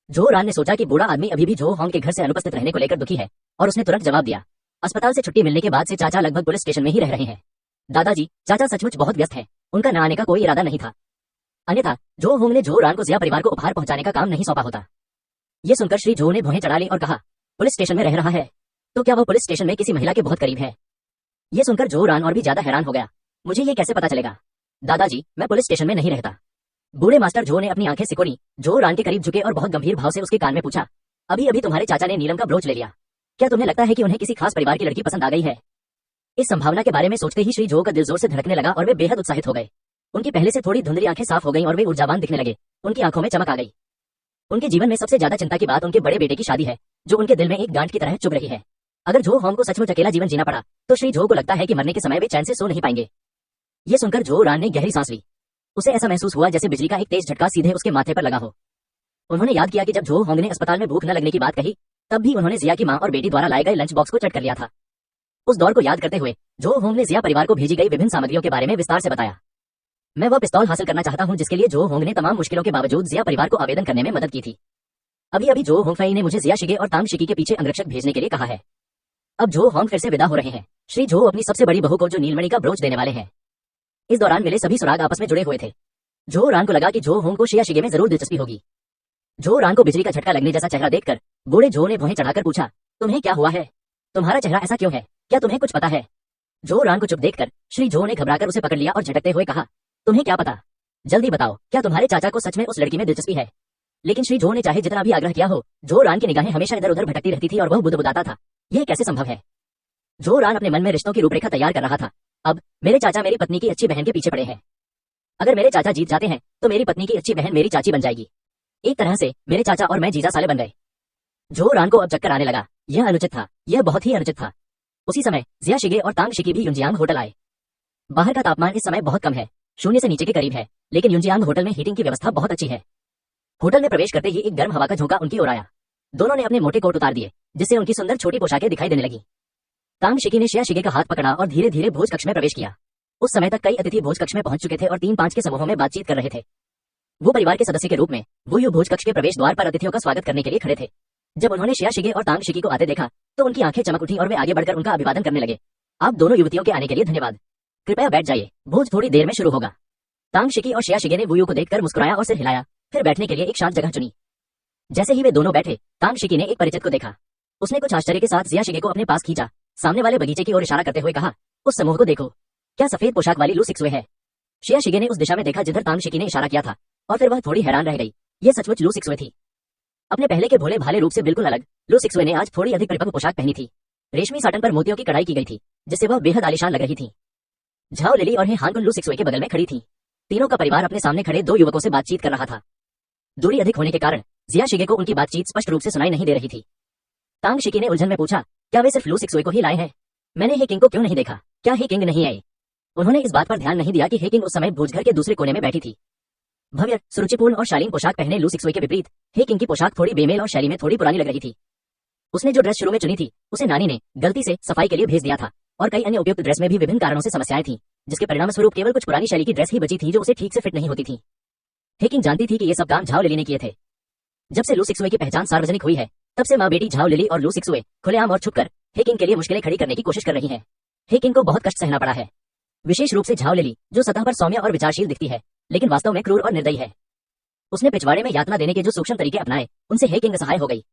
जो रान ने सोचा कि बूढ़ा आदमी अभी भी जो होंग के घर से अनुपस्थित रहने को लेकर दुखी है, और उसने तुरंत जवाब दिया, अस्पताल से छुट्टी मिलने के बाद से चाचा लगभग पुलिस स्टेशन में ही रह रहे हैं। दादाजी, चाचा सचमुच बहुत व्यस्त है, उनका न आने का कोई इरादा नहीं था, अन्यथा जो होंग ने जो रान को जिया परिवार को उपहार पहुंचाने का काम नहीं सौंपा होता। ये सुनकर श्री जो ने भौहें चढ़ा ली और कहा, पुलिस स्टेशन में रह रहा है? तो क्या वह पुलिस स्टेशन में किसी महिला के बहुत करीब है? ये सुनकर जो रान और भी ज्यादा हैरान हो गया, मुझे ये कैसे पता चलेगा? दादाजी, मैं पुलिस स्टेशन में नहीं रहता। बूढ़े मास्टर जो ने अपनी आंखें सिकोड़ी, जो रान के करीब झुके और बहुत गंभीर भाव से उसके कान में पूछा, अभी अभी तुम्हारे चाचा ने नीलम का ब्रोच ले लिया, क्या तुम्हें लगता है कि उन्हें किसी खास परिवार की लड़की पसंद आ गई है? इस संभावना के बारे में सोचते ही श्री जो का दिल जोर से धड़कने लगा और वे बेहद उत्साहित हो गए। उनकी पहले से थोड़ी धुंधली आंखें साफ हो गईं और वे ऊर्जावान दिखने लगे। उनकी आंखों में चमक आ गई। उनके जीवन में सबसे ज्यादा चिंता की बात उनके बड़े बेटे की शादी है, जो उनके दिल में एक गांठ की तरह चुभ रही है। अगर जो होंग को सचमुच अकेला जीवन जीना पड़ा तो श्री जो को लगता है कि मरने के समय वे चैन से सो नहीं पाएंगे। ये सुनकर जो रान ने गहरी सांस ली। उसे ऐसा महसूस हुआ जैसे बिजली का एक तेज झटका सीधे उसके माथे पर लगा हो। उन्होंने याद किया कि जब जो होंग ने अस्पताल में भूख न लगने की बात कही, तब भी उन्होंने जिया की मां और बेटी द्वारा लाए गए लंच बॉक्स को चट कर लिया था। उस दौर को याद करते हुए जो होंग ने जिया परिवार को भेजी गई विभिन्न सामग्रियों के बारे में विस्तार से बताया। मैं वह पिस्तौल हासिल करना चाहता हूं जिसके लिए जो होंग ने तमाम मुश्किलों के बावजूद जिया परिवार को आवेदन करने में मदद की थी। अभी अभी जो होंग फई ने मुझे जिया शिगे और तांग शिकी के पीछे अंगरक्षक भेजने के लिए कहा है। अब जो होंग फिर से विदा हो रहे हैं। श्री जो अपनी सबसे बड़ी बहू को जो नीलमणि का ब्रोच देने वाले हैं। इस दौरान मिले सभी सुराग आपस में जुड़े हुए थे। जो रान को लगा कि जो होंग को शिया शिगे में जरूर दिलचस्पी होगी। जो रान को बिजली का झटका लगने जैसा चेहरा देखकर बूढ़े जो ने भौहें चढ़ाकर पूछा, तुम्हें क्या हुआ है? तुम्हारा चेहरा ऐसा क्यों है? क्या तुम्हें कुछ पता है? जो रान को चुप देखकर श्री जो ने घबराकर उसे पकड़ लिया और झटकते हुए कहा, तुम्हें क्या पता? जल्दी बताओ, क्या तुम्हारे चाचा को सच में उस लड़की में दिलचस्पी है? लेकिन श्री जो ने चाहे जितना भी आग्रह किया हो, जो रान की निगाहें हमेशा इधर उधर भटकती रहती थी और वह बुदबुदाता था, यह कैसे संभव है? जो रान अपने मन में रिश्तों की रूपरेखा तैयार कर रहा था। अब मेरे चाचा मेरी पत्नी की अच्छी बहन के पीछे पड़े हैं। अगर मेरे चाचा जीत जाते हैं तो मेरी पत्नी की अच्छी बहन मेरी चाची बन जाएगी। एक तरह से मेरे चाचा और मैं जीजा साले बन गए। जो रान को अब चक्कर आने लगा। यह अनुचित था, यह बहुत ही अनुचित था। उसी समय जिया शिगे और तांग शिकी भी युंजियांग होटल आए। बाहर का तापमान इस समय बहुत कम है, 0 से नीचे के करीब है, लेकिन युंजियांग होटल में हीटिंग की व्यवस्था बहुत अच्छी है। होटल में प्रवेश करते ही एक गर्म हवा का झोंका उनकी ओर आया। दोनों ने अपने मोटे कोट उतार दिए, जिससे उनकी सुंदर छोटी पोशाकें दिखाई देने लगी। तांग शिकी ने शिया शिगे का हाथ पकड़ा और धीरे धीरे भोज कक्ष में प्रवेश किया। उस समय तक कई अतिथि भोज कक्ष में पहुंच चुके थे और 3-5 के समूहों में बातचीत कर रहे थे। वो परिवार के सदस्य के रूप में वुयू भोज कक्ष के प्रवेश द्वार पर अतिथियों का स्वागत करने के लिए खड़े थे। जब उन्होंने शिया शिगे और तांग शिकी को आते देखा तो उनकी आंखें चमक उठी और वे आगे बढ़कर उनका अभिवादन करने लगे। आप दोनों युवतियों के आने के लिए धन्यवाद। कृपया बैठ जाइए, भोज थोड़ी देर में शुरू होगा। तांग शिकी और शिया शिगे ने वुयू को देखकर मुस्कुराया और सिर हिलाया, फिर बैठने के लिए एक शांत जगह चुनी। जैसे ही वे दोनों बैठे, तांग शिकी ने एक परिचित को देखा। उसने कुछ आश्चर्य के साथ जिया शिगे को अपने पास खींचा, सामने वाले बगीचे की ओर इशारा करते हुए कहा, उस समूह को देखो, क्या सफेद पोशाक वाली लू सिक्सवे है? शिया शिगे ने उस दिशा में देखा जिधर तांग शिकी ने इशारा किया था, और फिर वह थोड़ी हैरान रह गई। यह सचमुच लू सिक्सवे थी। अपने पहले के भोले भाले रूप से बिल्कुल अलग लू सिक्सवे ने आज थोड़ी अधिक परिपक्व पोशाक पहनी थी। रेशमी साटन पर मोतियों की कढ़ाई की गई थी, जिससे वह बेहद आलीशान लग रही थी। झाओ लिली और हे हानकुन लू सिक्सवे के बगल में खड़ी थी। तीनों का परिवार अपने सामने खड़े 2 युवकों से बातचीत कर रहा था। दूरी अधिक होने के कारण जिया शिगे को उनकी बातचीत स्पष्ट रूप से सुनाई नहीं दे रही थी। तांग शिकी ने उलझन में पूछा, क्या वे सिर्फ लू सिक्सवे को ही लाए हैं? मैंने हे किंग को क्यों नहीं देखा? क्या हे किंग नहीं आए? उन्होंने इस बात पर ध्यान नहीं दिया कि हे किंग उस समय भोजघर के दूसरे कोने में बैठी थी। भव्य, सुरुचिपूर्ण और शालीन पोशाक पहने लू सिक्सवे के विपरीत हे किंग की पोशाक थोड़ी बेमेल और शैली में थोड़ी पुरानी लग रही थी। उसने जो ड्रेस शुरू में चुनी थी, उसे नानी ने गलती से सफाई के लिए भेज दिया था, और कई अन्य उपयुक्त ड्रेस में भी विभिन्न कारणों से समस्याएं थी, जिसके परिणाम स्वरूप केवल कुछ पुरानी शैली की ड्रेस ही बची थी जो उसे ठीक से फिट नहीं होती थी। हे किंग जानती थी कि ये सब काम झाओ लिली ने किए थे। जब से लू सिक्सवे की पहचान सार्वजनिक हुई है, तब से माँ बेटी झाओ लिली और लू सिक्सवे खुलेआम और छुपकर हे किंग के लिए मुश्किलें खड़ी करने की कोशिश कर रही हैं। हे किंग को बहुत कष्ट सहना पड़ा है, विशेष रूप से झाओ लिली, जो सतह पर सौम्य और विचारशील दिखती है, लेकिन वास्तव में क्रूर और निर्दयी है। उसने पिछवाड़े में यातना देने के जो सूक्ष्म तरीके अपनाए, उनसे हे किंग असहाय हो गई।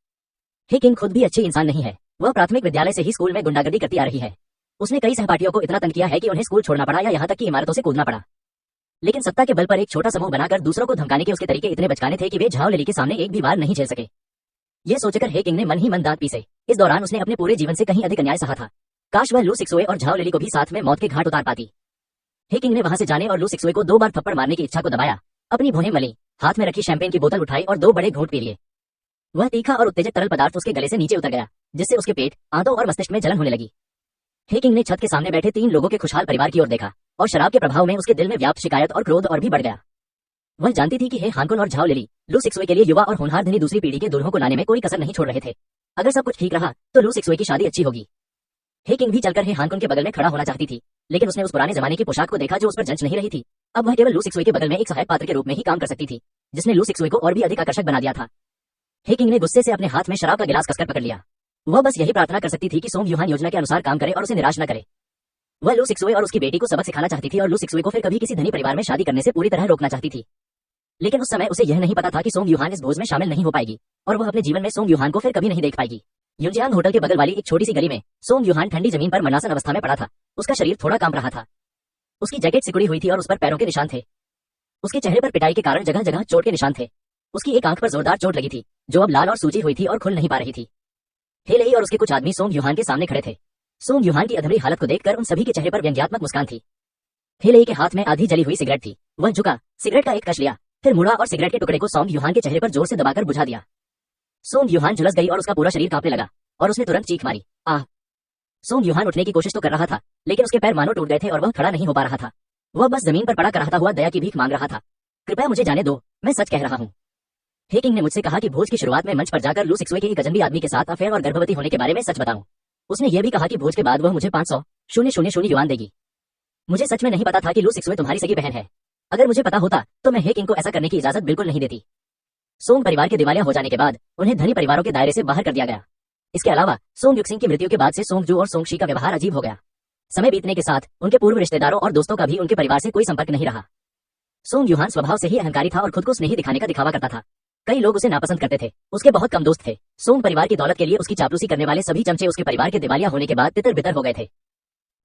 हे किंग खुद भी अच्छी इंसान नहीं है। वह प्राथमिक विद्यालय से ही स्कूल में गुंडागर्दी करती आ रही है। उसने कई सहपाठियों को इतना तंग किया है कि उन्हें स्कूल छोड़ना पड़ा या यहाँ तक कि इमारतों से कूदना पड़ा। लेकिन सत्ता के बल पर एक छोटा समूह बनाकर दूसरों को धमकाने के उसके तरीके इतने बचकाने थे कि वे झाओ लिली के सामने एक भी बार नहीं झेल सके। ये सोचकर हे किंग ने मन ही मन दांत पीसे। इस दौरान उसने अपने पूरे जीवन से कहीं अधिक अन्याय सहा था। काश वह लू सिक्सवे और झाओ लिली को भी साथ में मौत के घाट उतार पाती। हे किंग ने वहां से जाने और लू सिक्सवे को 2 बार थप्पड़ मारने की इच्छा को दबाया, अपनी भौहें मली, हाथ में रखी शैंपेन की बोतल उठाई और 2 बड़े घूंट पी लिए। वह तीखा और उत्तेजक तरल पदार्थ उसके गले से नीचे उतर गया, जिससे उसके पेट, आंतों और मस्तिष्क में जलन होने लगी। हे किंग ने छत के सामने बैठे 3 लोगों के खुशहाल परिवार की ओर देखा, और शराब के प्रभाव में उसके दिल में व्याप्त शिकायत और क्रोध और भी बढ़ गया। वह जानती थी कि हे हानकुन और झाओ लिली लू सिक्सवे के लिए युवा और होनहार धनी दूसरी पीढ़ी के दूल्हों को लाने में कोई कसर नहीं छोड़ रहे थे। अगर सब कुछ ठीक रहा तो लू सिक्सवे की शादी अच्छी होगी। हे किंग भी चलकर हे हानकुन के बगल में खड़ा होना चाहती थी, लेकिन उसने उस पुराने जमाने की पोशाक को देखा जो उस पर जंच नहीं रही थी। अब वह केवल लू सिक्सुए के बगल में एक सहायक पात्र के रूप में ही काम कर सकती थी, जिसने लू सिक्सुए को और भी अधिक आकर्षक बना दिया था। हे किंग ने गुस्से से अपने हाथ में शराब का गिलास कसकर पकड़ लिया। वह बस यही प्रार्थना कर सकती थी कि सोंग युहान योजना के अनुसार काम करे और उसे निराश न करे। वह लू सिक्सुए और उसकी बेटी को सबक सिखाना चाहती थी और लू सिक्सुए को फिर कभी किसी धनी परिवार में शादी करने से पूरी तरह रोकना चाहती थी। लेकिन उस समय उसे यह नहीं पता था कि सोंग युहान इस भोज में शामिल नहीं हो पाएगी और वह अपने जीवन में सोंग युहान को फिर कभी नहीं देख पाएगी। युनजियांग होटल के बगल वाली एक छोटी सी गली में सोंग युहान ठंडी जमीन पर मरनासन अवस्था में पड़ा था। उसका शरीर थोड़ा कांप रहा था। उसकी जैकेट सिकुड़ी हुई थी और उस पर पैरों के निशान थे। उसके चेहरे पर पिटाई के कारण जगह जगह चोट के निशान थे। उसकी एक आंख पर जोरदार चोट लगी थी, जो अब लाल और सूजी हुई थी और खुल नहीं पा रही थी। हे लेई और उसके कुछ आदमी सोंग युहान के सामने खड़े थे। सोंग युहान की अधमरी हालत को देखकर उन सभी के चेहरे पर व्यंग्यात्मक मुस्कान थी। हे लेई के हाथ में आधी जली हुई सिगरेट थी। वह झुका, सिगरेट का एक कश लिया, फिर मुड़ा और सिगरेट के टुकड़े को सोंग युहान के चेहरे पर जोर से दबाकर बुझा दिया। सोंग युहान झुलस गई और उसका पूरा शरीर कांपने लगा और उसने तुरंत चीख मारी, आह। सोंग युहान उठने की कोशिश तो कर रहा था, लेकिन उसके पैर मानो टूट गए थे और वह खड़ा नहीं हो पा रहा था। वह बस जमीन पर पड़ा कराहता हुआ दया की भीख मांग रहा था। कृपया मुझे जाने दो, मैं सच कह रहा हूँ। हे किंग ने मुझसे कहा कि भोज की शुरुआत में मंच पर जाकर लू सिक्सुए के एक अजनबी आदमी के साथ अफेयर और गर्भवती होने के बारे में सच बताऊं। उसने यह भी कहा कि भोज के बाद वह मुझे 500,000 युआन देगी। मुझे सच में नहीं पता था कि लू सिक्सुए तुम्हारी सगी बहन है। अगर मुझे पता होता तो मैं हे किंग को ऐसा करने की इजाजत बिल्कुल नहीं देती। सोंग परिवार के दिवालिया हो जाने के बाद उन्हें धनी परिवारों के दायरे से बाहर कर दिया गया। इसके अलावा सोंग युक्सिंग की मृत्यु के बाद से सोंगजू और सोंगशी का व्यवहार अजीब हो गया। समय बीतने के साथ उनके पूर्व रिश्तेदारों और दोस्तों का भी उनके परिवार से कोई संपर्क नहीं रहा। सोंग युहान स्वभाव से ही अहंकारी था और खुद को स्नेही दिखाने का दिखावा करता था। कई लोग उसे नापसंद करते थे। उसके बहुत कम दोस्त थे। सोंग परिवार की दौलत के लिए उसकी चापलूसी करने वाले सभी चमचे उसके परिवार के दिवालिया होने के बाद तितर बितर हो गए थे।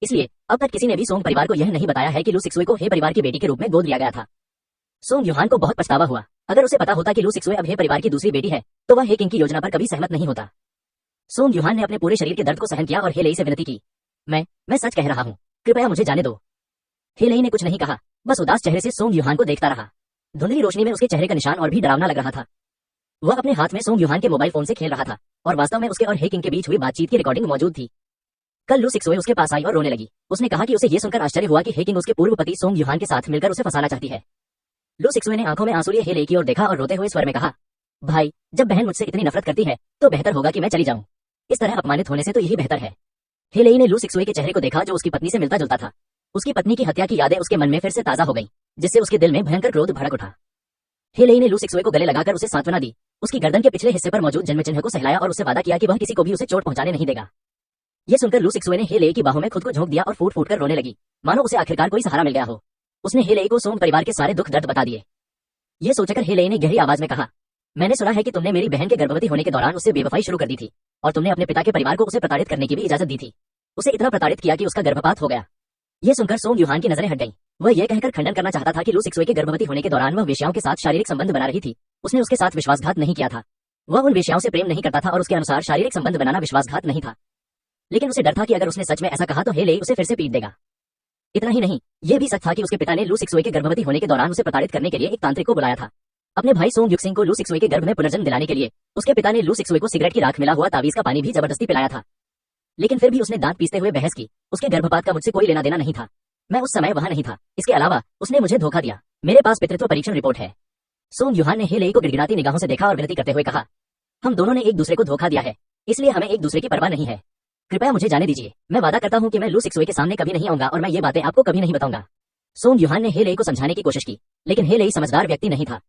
इसलिए अब तक किसी ने भी सोंग परिवार को यह नहीं बताया है कि लू सिक्सुए को हे परिवार की बेटी के रूप में गोद लिया गया था। सोंग युहान को बहुत पछतावा हुआ। अगर उसे पता होता कि लू सिक्सुए अब हे परिवार की दूसरी बेटी है तो वह हे किंग की योजना पर कभी सहमत नहीं होता। सोंग युहान ने अपने पूरे शरीर के दर्द को सहन किया और हे लेई से विनती की, मैं सच कह रहा हूँ, कृपया मुझे जाने दो। हे लेई ने कुछ नहीं कहा, बस उदास चेहरे से सोंग युहान को देखता रहा। धुंधली रोशनी में उसके चेहरे का निशान और भी डरावना लग रहा था। वह अपने हाथ में सोंग युहान के मोबाइल फोन से खेल रहा था और वास्तव में उसके और हे किंग के बीच हुई बातचीत की रिकॉर्डिंग मौजूद थी। कल लू सिक्सुए उसके पास आई और रोने लगी। उसने कहा कि उसे यह सुनकर आश्चर्य हुआ कि हे किंग उसके पूर्व पति सोंग युहान के साथ मिलकर उसे फंसाना चाहती है। लू सिक्सुए ने आंखों में आंसू लिए हे लेई की ओर देखा और रोते हुए स्वर में कहा, भाई, जब बहन मुझसे इतनी नफरत करती है तो बेहतर होगा कि मैं चली जाऊं। इस तरह अपमानित होने से तो यही बेहतर है। हे लेई ने लू सिक्सुए के चेहरे को देखा जो उसकी पत्नी से मिलता जुलता था। उसकी पत्नी की हत्या की यादें उसके मन में फिर से ताजा हो गई, जिससे उसके दिल में भयंकर क्रोध भड़क उठा। हे लेई ने लू सिक्सुए को गले लगाकर उसे सांत्वना दी, उसकी गर्दन के पिछले हिस्से पर मौजूद जन्म चिन्ह को सहलाया और उससे वादा किया कि वह किसी को भी उसे चोट पहुंचाने नहीं देगा। यह सुनकर लू सिक्सुए ने हे लेई की बाहों में खुद को झोंक दिया और फूट फूट कर रोने लगी, मानो उसे आखिरकार कोई सहारा मिल गया हो। उसने हे लेई को सोंग परिवार के सारे दुख दर्द बता दिए। ये सोचकर हे लेई ने गहरी आवाज में कहा, मैंने सुना है कि तुमने मेरी बहन के गर्भवती होने के दौरान उससे बेवफाई शुरू कर दी थी और तुमने अपने पिता के परिवार को उसे प्रताड़ित करने की भी इजाजत दी थी। उसे इतना प्रताड़ित किया कि उसका गर्भपात हो गया। यह सुनकर सोंग युहान की नजरें हट गईं। वह यह कहकर खंडन करना चाहता था कि लू सिक्सुए के गर्भवती होने के दौरान वह वेश्याओं के साथ शारीरिक संबंध बना रही थी। उसने उसके साथ विश्वासघात नहीं किया था। वह उन वेश्याओं से प्रेम नहीं करता था और उसके अनुसार शारीरिक संबंध बनाना विश्वासघात नहीं था। लेकिन उसे डर था कि अगर उसने सच में ऐसा कहा तो हे लेई उसे फिर से पीट देगा। इतना ही नहीं, यह भी सच था कि उसके पिता ने लू सिक्सुए के गर्भवती होने के दौरान उसे प्रताड़ित करने के लिए एक तांत्रिक को बुलाया था। अपने भाई सोंग युक्सिंग को लू सिक्सुए के गर्भ में पुनर्जन्म दिलाने के लिए उसके पिता ने लू सिक्सुए को सिगरेट की राख मिला हुआ तावीज का पानी भी जबरदस्ती पिलाया था। लेकिन फिर भी उसने दांत पीसते हुए बहस की, उसके गर्भपात का मुझसे कोई लेना देना नहीं था। मैं उस समय वहां नहीं था। इसके अलावा उसने मुझे धोखा दिया। मेरे पास पितृत्व परीक्षण रिपोर्ट है। सोंग युहान ने हे लेई को गिड़गिड़ाती निगाहों से देखा और विनती करते हुए कहा, हम दोनों ने एक दूसरे को धोखा दिया है, इसलिए हमें एक दूसरे की परवाह नहीं है। कृपया मुझे जाने दीजिए। मैं वादा करता हूँ कि मैं लू सिक्सुए के सामने कभी नहीं आऊंगा और मैं ये बातें आपको कभी नहीं बताऊंगा। सोंग युहान ने हे लेई को समझाने की कोशिश की, लेकिन हे लेई समझदार व्यक्ति नहीं था।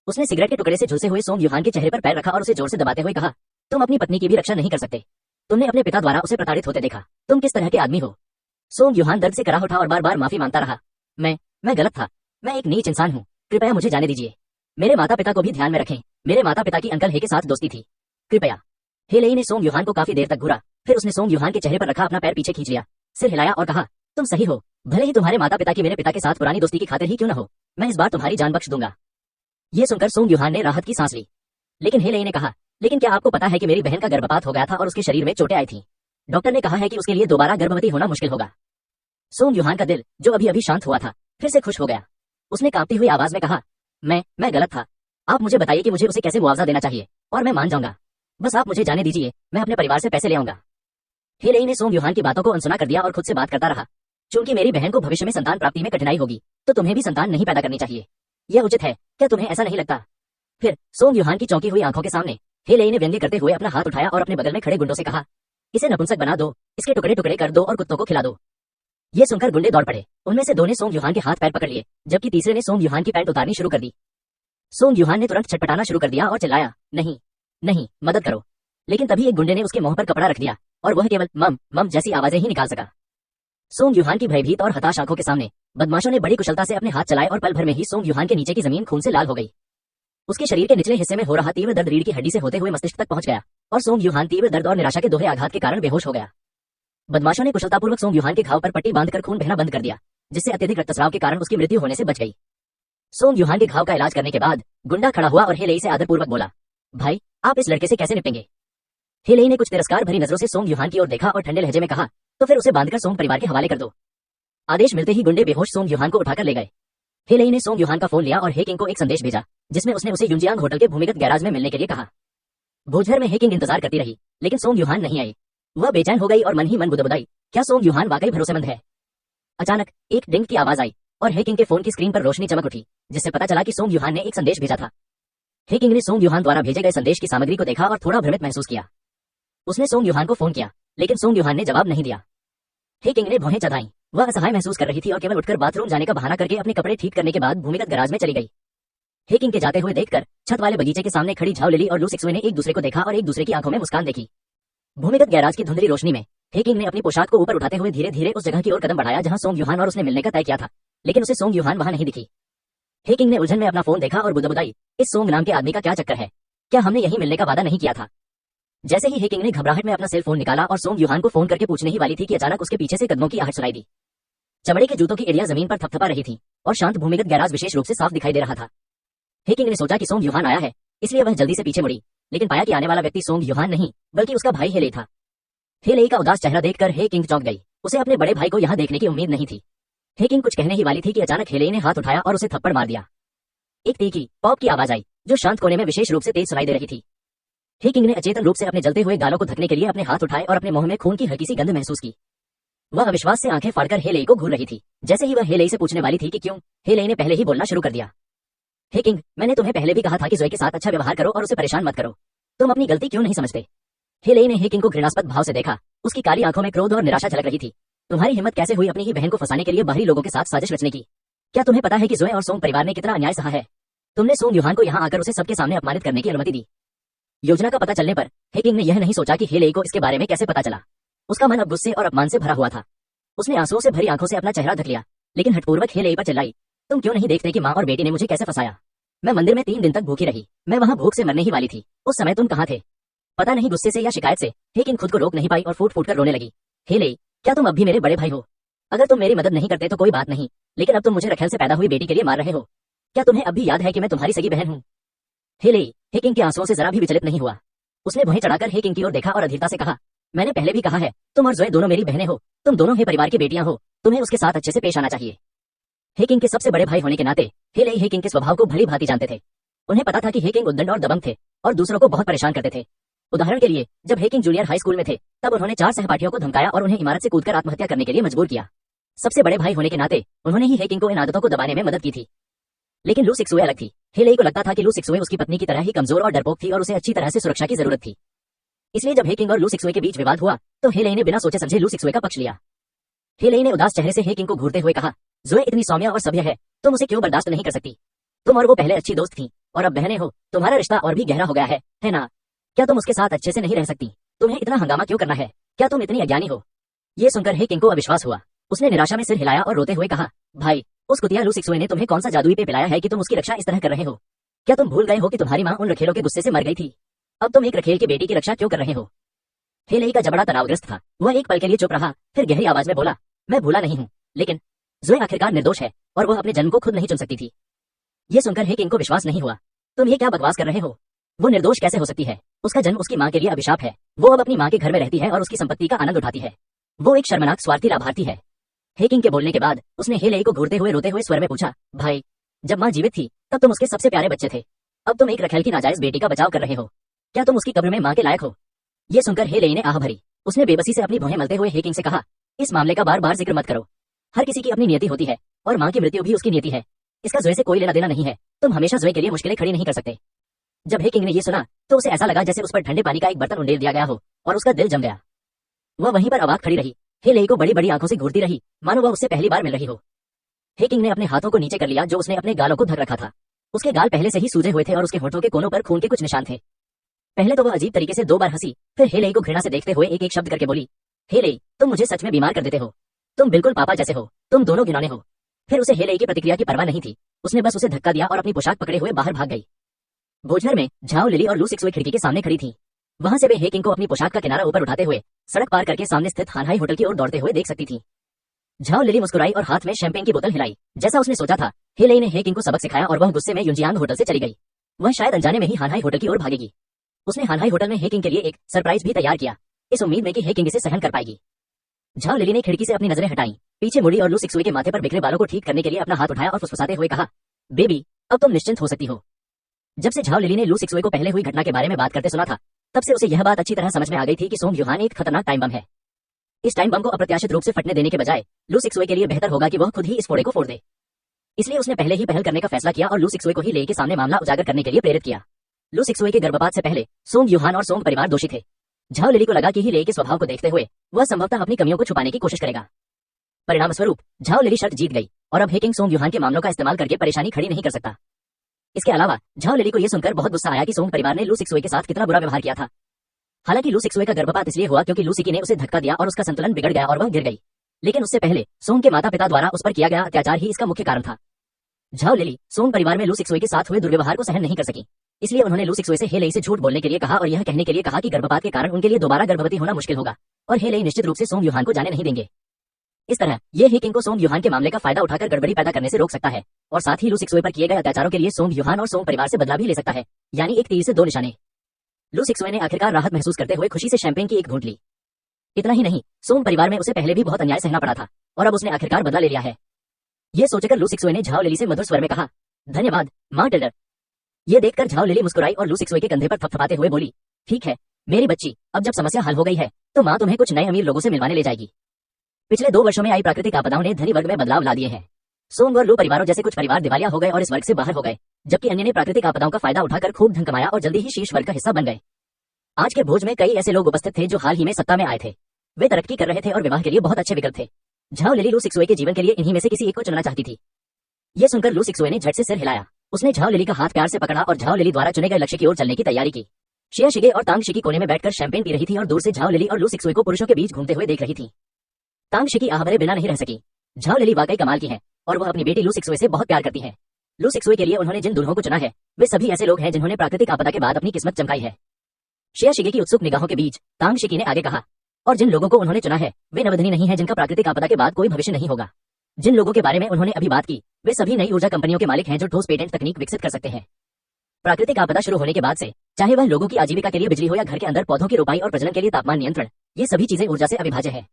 उसने सिगरेट के टुकड़े से झुलसे हुए सोंग युहान के चेहरे पर पैर रखा और उसे जोर से दबाते हुए कहा, तुम अपनी पत्नी की भी रक्षा नहीं कर सकते। तुमने अपने पिता द्वारा उसे प्रताड़ित होते देखा। तुम किस तरह के आदमी हो। सोंग युहान दर्द से कराह उठा और बार बार माफी मांगता रहा। मैं गलत था। मैं एक नीच इंसान हूँ। कृपया मुझे जाने दीजिए। मेरे माता पिता को भी ध्यान में रखें। मेरे माता पिता की अंकल हे के साथ दोस्ती थी। कृपया। हे लेई ने सोंग युहान को काफी देर तक घूरा, फिर उसने सोंग युहान के चेहरे पर रखा अपना पैर पीछे खींच लिया, सिर हिलाया और कहा, तुम सही हो। भले ही तुम्हारे माता पिता की मेरे पिता के साथ पुरानी दोस्ती की खातिर ही क्यों न हो, मैं इस बार तुम्हारी जान बख्श दूंगा। यह सुनकर सोंग युहान ने राहत की सांस ली। लेकिन हे लेई ने कहा, लेकिन क्या आपको पता है कि मेरी बहन का गर्भपात हो गया था और उसके शरीर में चोटें आई थी। डॉक्टर ने कहा है कि उसके लिए दोबारा गर्भवती होना मुश्किल होगा। सोंग युहान का दिल, जो अभी अभी शांत हुआ था, फिर से खुश हो गया। उसने कांपती हुई आवाज में कहा, मैं गलत था। आप मुझे बताइए कि मुझे उसे कैसे मुआवजा देना चाहिए और मैं मान जाऊंगा। बस आप मुझे जाने दीजिए, मैं अपने परिवार से पैसे ले आऊंगा। हे लेई ने सोंग युहान की बातों को अनसुना कर दिया और खुद से बात करता रहा, चूंकि मेरी बहन को भविष्य में संतान प्राप्ति में कठिनाई होगी तो तुम्हें भी संतान नहीं पैदा करनी चाहिए। यह उचित है, क्या तुम्हें ऐसा नहीं लगता? फिर सोंग युहान की चौंकी हुई आंखों के सामने हे लेई ने व्यंग्य करते हुए अपना हाथ उठाया और अपने बगल में खड़े गुंडों से कहा, इसे नपुंसक बना दो, इसके टुकड़े टुकड़े कर दो और कुत्तों को खिला दो। ये सुनकर गुंडे दौड़ पड़े। उनमें से 2 ने सोंग युहान के हाथ पैर पकड़ लिए, जबकि तीसरे ने सोंग युहान की पैंट उतारनी शुरू कर दी। सोंग युहान ने तुरंत छटपटाना शुरू कर दिया और चिल्लाया, नहीं नहीं, मदद करो। लेकिन तभी एक गुंडे ने उसके मुंह पर कपड़ा रख दिया और वह केवल मम मम जैसी आवाजें ही निकाल सका। सोंग युहान की भयभीत और हताश आंखों के सामने बदमाशों ने बड़ी कुशलता से अपने हाथ चलाए और पल भर में ही सोंग युहान के नीचे की जमीन खून से लाल हो गई। उसके शरीर के निचले हिस्से में हो रहा तीव्र दर्द रीढ़ की हड्डी से होते हुए मस्तिष्क तक पहुंच गया और सोंग युहान तीव्र दर्द और निराशा के दोहरे आघात के कारण बेहोश हो गया। बदमाशों ने कुशलतापूर्वक सोंग युहान के घाव पर पट्टी बांधकर खून बहना बंद कर दिया, जिससे अत्यधिक रक्तस्राव के कारण उसकी मृत्यु होने से बच गई। सोंग युहान के घाव का इलाज करने के बाद गुंडा खड़ा हुआ और हेलेई से आदरपूर्वक बोला, भाई आप इस लड़के से कैसे निपटेंगे? हेलेई ने कुछ तिरस्कार भरी नजरों से सोंग युहान की ओर देखा और ठंडे लहजे में कहा, तो फिर उसे बांधकर सोंग परिवार के हवाले कर दो। आदेश मिलते ही गुंडे बेहोश सोंग युहान को उठाकर ले गए। हेलेई ने सोंग युहान का फोन लिया और हेकिंग को एक संदेश भेजा, जिसमें उसने उसे युंजियांग होटल के भूमिगत गैराज में मिलने के लिए कहा। भोजघर में हेकिंग इंतजार करती रही, लेकिन सोंग युहान नहीं आई। वह बेचैन हो गई और मन ही मन बुदबुदाई, क्या सोंग युहान वाकई भरोसेमंद है? अचानक एक डिंग की आवाज आई और हेकिंग के फोन की स्क्रीन पर रोशनी चमक उठी, जिससे पता चला कि सोंग युहान ने एक संदेश भेजा था। हेकिंग ने सोंग युहान द्वारा भेजे गए संदेश की सामग्री को देखा और थोड़ा भ्रमित महसूस किया। उसने सोंग युहान को फोन किया, लेकिन सोंग युहान ने जवाब नहीं दिया। हेकिंग ने भौहें चढ़ाई। वह असहाय महसूस कर रही थी और केवल उठकर बाथरूम जाने का बहाना करके अपने कपड़े ठीक करने के बाद भूमिगत गैराज में चली गई। हेकिंग के जाते हुए देखकर छत वाले बगीचे के सामने खड़ी झाव लिली और लू सिक्सवे ने एक दूसरे को देखा और एक दूसरे की आंखों में मुस्कान देखी। भूमिगत गैराज की धुंधली रोशनी में हेकिंग ने अपनी पोशाक को ऊपर उठाते हुए धीरे धीरे उस जगह की ओर कदम बढ़ाया जहां सोंग युहान और उसने मिलने का तय किया था, लेकिन उसे सोंग युहान वहां नहीं दिखी। हेकिंग ने उलझन में अपना फोन देखा और बुदबुदाई, इस सोंग नाम के आदमी का क्या चक्कर है? क्या हमने यहीं मिलने का वादा नहीं किया था? जैसे ही हेकिंग ने घबराहट में अपना सेल फोन निकाला और सोंग युहान को फोन करके पूछने ही वाली थी कि अचानक उसके पीछे से कदमों की आहट सुनाई दी। चमड़े के जूतों की एड़ियां जमीन पर थपथपा रही थी और शांत भूमिगत गैराज विशेष रूप से साफ दिखाई दे रहा था। हेकिंग ने सोचा कि सोंग युहान आया है, इसलिए वह जल्दी से पीछे मुड़ी, लेकिन पाया कि आने वाला व्यक्ति सोंग युहान नहीं बल्कि उसका भाई हेलेई था। हेलेई का उदास चेहरा देखकर हेकिंग चौंक गई। उसे अपने बड़े भाई को यहाँ देखने की उम्मीद नहीं थी। हेकिंग कुछ कहने ही वाली थी कि अचानक हेलेई ने हाथ उठाया और उसे थप्पड़ मार दिया। एक तीखी पॉप की आवाज आई, जो शांत कोने में विशेष रूप से तेज सुनाई दे रही थी। हेकिंग ने अचेतन रूप से अपने जलते हुए गालों को ढकने के लिए अपने हाथ उठाए और अपने मुंह में खून की हल्की सी गंध महसूस की। वह अविश्वास से आंखें फाड़कर हेलेई को घूर रही थी। जैसे ही वह हेलेई से पूछने वाली थी कि क्यों, हेलेई ने पहले ही बोलना शुरू कर दिया। हेकिंग, मैंने तुम्हें पहले भी कहा था कि ज़ोए के साथ अच्छा व्यवहार करो और उसे परेशान मत करो। तुम अपनी गलती क्यों नहीं समझते? हेलेई ने हेकिंग को घृणास्पद भाव से देखा। उसकी काली आंखों में क्रोध और निराशा झलक रही थी। तुम्हारी हिम्मत कैसे हुई अपनी ही बहन को फंसाने के लिए बाहरी लोगों के साथ साजिश रचने की? क्या तुम्हें पता है कि ज़ोए और सोंग परिवार ने कितना अन्याय सहा है? तुमने सोंग युहान को यहाँ आकर उसे सबके सामने अपमानित करने की अनुमति दी। योजना का पता चलने पर हेकिंग ने यह नहीं सोचा कि हेलेई को इसके बारे में कैसे पता चला। उसका मन अब गुस्से और अपमान से भरा हुआ था। उसने आंसुओं से भरी आंखों से अपना चेहरा ढक लिया, लेकिन हठपूर्वक हेलेई पर चिल्लाई, तुम क्यों नहीं देखते कि माँ और बेटी ने मुझे कैसे फंसाया? मैं मंदिर में 3 दिन तक भूखी रही। मैं वहां भूख से मरने ही वाली थी। उस समय तुम कहाँ थे? पता नहीं गुस्से से या शिकायत से हेकिंग खुद को रोक नहीं पाई और फूट फूट कर रोने लगी। हेलेई, क्या तुम अब भी मेरे बड़े भाई हो? अगर तुम मेरी मदद नहीं करते तो कोई बात नहीं, लेकिन अब तुम मुझे रखेल से पैदा हुई बेटी के लिए मार रहे हो। क्या तुम्हें अब भी याद है कि मैं तुम्हारी सगी बहन हूँ? हेलेई हेकिंग के आंसुओं से जरा भी विचलित नहीं हुआ। उसने भुएं चढ़ाकर हेकिंग की ओर देखा और अधीरता से कहा, मैंने पहले भी कहा है, तुम और ज़ोए दोनों मेरी बहनें हो। तुम दोनों ही परिवार की बेटियां हो। तुम्हें उसके साथ अच्छे से पेश आना चाहिए। हेकिंग के सबसे बड़े भाई होने के नाते हेलेई हेकिंग के स्वभाव को भली भांति जानते थे। उन्हें पता था कि हेकिंग उद्दंड और दबंग थे और दूसरों को बहुत परेशान करते थे। उदाहरण के लिए, जब हेकिंग जूनियर हाई स्कूल में थे, तब उन्होंने 4 सहपाठियों को धमकाया और उन्हें इमारत से कूदकर आत्महत्या करने के लिए मजबूर किया। सबसे बड़े भाई होने के नाते उन्होंने ही हेकिंग को इन आदतों को दबाने में मदद की थी। लेकिन लू सिक्सवे अलग थी। हेलेई को लगता था कि लू सिक्सवे उसकी पत्नी की तरह ही कमजोर और डरपोक थी और उसे अच्छी तरह से सुरक्षा की जरूरत थी। इसलिए जब हेकिंग और लू सिक्सवे के बीच विवाद हुआ तो हेलेई ने बिना सोचे समझे लू सिक्सवे का पक्ष लिया। हेलेई ने उदास चेहरे से हेकिंग को घूरते हुए कहा, ज़ोए इतनी सौम्य और सभ्य है, तुम उसे क्यों बर्दाश्त नहीं कर सकती? तुम और वो पहले अच्छी दोस्त थी और अब बहनें हो। तुम्हारा रिश्ता और भी गहरा हो गया है ना? क्या तुम उसके साथ अच्छे से नहीं रह सकती? तुम्हें इतना हंगामा क्यों करना है? क्या तुम इतनी अज्ञानी हो? ये सुनकर हेकिंग को अविश्वास हुआ। उसने निराशा में सिर हिलाया और रोते हुए कहा, भाई, उस कुतिया लू सिक्सवे ने तुम्हें कौन सा जादुई पे पिलाया है कि तुम उसकी रक्षा इस तरह कर रहे हो? क्या तुम भूल गए हो कि तुम्हारी माँ उन रखेलों के गुस्से से मर गई थी? अब तुम एक रखेल की बेटी की रक्षा क्यों कर रहे हो? हेलेई का जबड़ा तनावग्रस्त था। वह एक पल के लिए चुप रहा, फिर गहरी आवाज में बोला, मैं भूला नहीं हूँ, लेकिन ज़ोए आखिरकार निर्दोष है और वह अपने जन्म को खुद नहीं चुन सकती थी। ये सुनकर हेकिंग को विश्वास नहीं हुआ। तुम ये क्या बकवास कर रहे हो? वो निर्दोष कैसे हो सकती है? उसका जन्म उसकी माँ के लिए अभिशाप है। वो अब अपनी माँ के घर में रहती है और उसकी संपत्ति का आनंद उठाती है। वो एक शर्मनाक स्वार्थी लाभार्थी है। हेकिंग के बोलने के बाद उसने हेलेई को घूरते हुए रोते हुए स्वर में पूछा, भाई, जब माँ जीवित थी तब तुम उसके सबसे प्यारे बच्चे थे। अब तुम एक रखेल की नाजायज बेटी का बचाव कर रहे हो। क्या तुम उसकी कब्र में माँ के लायक हो? ये सुनकर हेलेई ने आह भरी। उसने बेबसी से अपनी भौहें मलते हुए हेकिंग से कहा, इस मामले का बार बार जिक्र मत करो। हर किसी की अपनी नियति होती है और माँ की मृत्यु भी उसकी नियति है। इसका ज़ोए से कोई लेना देना नहीं है। तुम हमेशा ज़ोए के लिए मुश्किलें खड़ी नहीं कर सकते। जब हेकिंग ने ये सुना तो उसे ऐसा लगा जैसे उस पर ठंडे पानी का एक बर्तन उंडेल दिया गया हो और उसका दिल जम गया। वह वहीं पर अवाक खड़ी रही। हे लेई को बड़ी बड़ी आंखों से घूरती रही, मानो वह उससे पहली बार मिल रही हो। हे किंग ने अपने हाथों को नीचे कर लिया जो उसने अपने गालों को ढक रखा था। उसके गाल पहले से ही सूजे हुए थे और उसके होठों के कोनों पर खून के कुछ निशान थे। पहले तो वह अजीब तरीके से 2 बार हंसी, फिर हे लेई को घृणा से देखते हुए एक एक शब्द करके बोली, हे लेई, तुम मुझे सच में बीमार कर देते हो। तुम बिल्कुल पापा जैसे हो, तुम दोनों घिनौने हो। फिर उसे हे लेई की प्रतिक्रिया की परवाह नहीं थी। उसने बस उसे धक्का दिया और अपनी पोशाक पकड़े हुए बाहर भाग गई। भोजघर में झाओ लिली और लू सिक्सवे खिड़की के सामने खड़ी थी। वहां से वे हे किंग को अपनी पोशाक का किनारा ऊपर उठाते हुए सड़क पार करके सामने स्थित हानहाई होटल की ओर दौड़ते हुए देख सकती थी। झाओ लिली मुस्कुराई और हाथ में शैंपेन की बोतल हिलाई। जैसा उसने सोचा था, हे लेई ने हे किंग को सबक सिखाया और वह गुस्से में युंजियांग होटल से चली गई। वह शायद अनजाने में ही हानहाई होटल की ओर भागेगी। उसने हानहाई होटल में हे किंग के लिए एक सरप्राइज भी तैयार किया, इस उम्मीद में कि हे किंग इसे सहन कर पाएगी। झाओ लिली ने खिड़की से अपनी नजरें हटाई, पीछे मुड़ी और लू सिक्सवे के माथे पर बिखरे बालों को ठीक करने के लिए अपना हाथ उठाया और फुसफुसाते हुए कहा, बेबी, अब तुम निश्चिंत हो सकती हो। जब से झाओ लिली ने लू सिक्सवे को पहले हुई घटना के बारे में बात करते सुना था, तब से उसे यह बात अच्छी तरह समझ में आ गई थी कि सोंग युहान एक खतरनाक टाइम बम है। इस टाइम बम को अप्रत्याशित रूप से फटने देने के बजाय लू सिक्सवे के लिए बेहतर होगा कि वह खुद ही इस फोड़े को फोड़ दे। इसलिए उसने पहले ही पहल करने का फैसला किया और लू सिक्सवे को ही ले के सामने मामला उजागर करने के लिए प्रेरित किया। लू सिक्सवे के गर्भपात से पहले सोंग युहान और सोंग परिवार दोषी थे। झाओ लिली को लगा कि ही ले के स्वभाव को देखते हुए वह संभवतः अपनी कमियों को छुपाने की कोशिश करेगा। परिणाम स्वरूप झाओ लिली शर्त जीत गई और अब हे किंग सोंग युहान के मामलों का इस्तेमाल करके परेशानी खड़ी नहीं कर सकता। इसके अलावा झाओ लिली को यह सुनकर बहुत गुस्सा आया कि सोंग परिवार ने लू सिक्सवे के साथ कितना बुरा व्यवहार किया था। हालांकि लू सिक्सवे का गर्भपात इसलिए हुआ क्योंकि लू सिकी ने उसे धक्का दिया और उसका संतुलन बिगड़ गया और वह गिर गई, लेकिन उससे पहले सोंग के माता पिता द्वारा उस पर किया गया अत्याचार ही इसका मुख्य कारण था। झाओ लिली सोंग परिवार में लू सिक्सवे के साथ हुए दुर्व्यवहार को सहन नहीं कर सकी, इसलिए उन्होंने लू सिक्सवे से हे लेई से झूठ बोलने के लिए कहा और यह कहने के लिए कहा कि गर्भपात के कारण उनके लिए दोबारा गर्भवती होना मुश्किल होगा और हे लेई निश्चित रूप से सोंग युहान को जाने नहीं देंगे। इस तरह ये हे किंग को सोंग युहान के मामले का फायदा उठाकर गड़बड़ी पैदा करने से रोक सकता है और साथ ही लू सिक्सवे पर किए गए अत्याचारों के लिए सोंग युहान और सोंग परिवार से बदला भी ले सकता है, यानी एक तीर से 2 निशाने। लू सिक्सवे ने आखिरकार राहत महसूस करते हुए खुशी से शैंपेन की एक घूंट ली। इतना ही नहीं, सोंग परिवार में उसे पहले भी बहुत अन्याय सहना पड़ा था और अब उसने आखिरकार बदला ले लिया है। यह सोचकर लू सिक्सवे ने झाओ लिली से मधुर स्वर में कहा, धन्यवाद माँ टेलर। ये देखकर झाओ लिली मुस्कुराई और लू सिक्सवे के कंधे पर थपथपाते हुए बोली, ठीक है मेरी बच्ची, अब जब समस्या हल हो गई है तो माँ तुम्हें कुछ नए अमीर लोगों से मिलवाने ले जाएगी। पिछले 2 वर्षों में आई प्राकृतिक आपदाओं ने धनी वर्ग में बदलाव ला दिए हैं। सोंग और लू परिवारों जैसे कुछ परिवार दिवालिया हो गए और इस वर्ग से बाहर हो गए, जबकि अन्य ने प्राकृतिक आपदाओं का फायदा उठाकर खूब धन कमाया और जल्दी ही शीर्ष वर्ग का हिस्सा बन गए। आज के भोज में कई ऐसे लोग उपस्थित थे जो हाल ही में सत्ता में आए थे। वे तरक्की कर रहे थे और विवाह के लिए बहुत अच्छे विकल्प थे। झाओ लिली लू सिक्सवे के जीवन के लिए इन्हीं में से किसी एक को चुनना चाहती थी। यह सुनकर लू सिक्सवे ने झट से सिर हिलाया। उसने झाओ लिली का हाथ प्यार से पकड़ा और झाओ लिली द्वारा चुने गए लक्ष्य की ओर चलने की तैयारी की। शिया शिगे और तांग शिकी कोने में बैठकर शैंपेन पी रही थी और दूर से झाओ लिली और लू सिक्सवे को पुरुषों के बीच घूमते हुए देख रही थी। तांग शिकी आहवरे बिना नहीं रह सकी। झाओ लिली वाकई कमाल की है और वह अपनी बेटी लू सिक्सवे से बहुत प्यार करती है। लू सिक्सवे के लिए उन्होंने जिन दुल्हों को चुना है वे सभी ऐसे लोग हैं जिन्होंने प्राकृतिक आपदा के बाद अपनी किस्मत चमकाई है। शिया शिगे की उत्सुक निगाहों के बीच तांग शिकी ने आगे कहा, और जिन लोगों को उन्होंने चुना है वे नवधनी नहीं है जिनका प्राकृतिक आपदा के बाद कोई भविष्य नहीं होगा। जिन लोगों के बारे में उन्होंने अभी बात की वे सभी नई ऊर्जा कंपनियों के मालिक हैं जो ठोस पेटेंट तकनीक विकसित कर सकते हैं। प्राकृतिक आपदा शुरू होने के बाद से चाहे वह लोगों की आजीविका के लिए बिजली हो या घर के अंदर पौधों की रोपाई और प्रजनन के लिए तापमान नियंत्रण, ये सभी चीजें ऊर्जा से अविभाज्य है।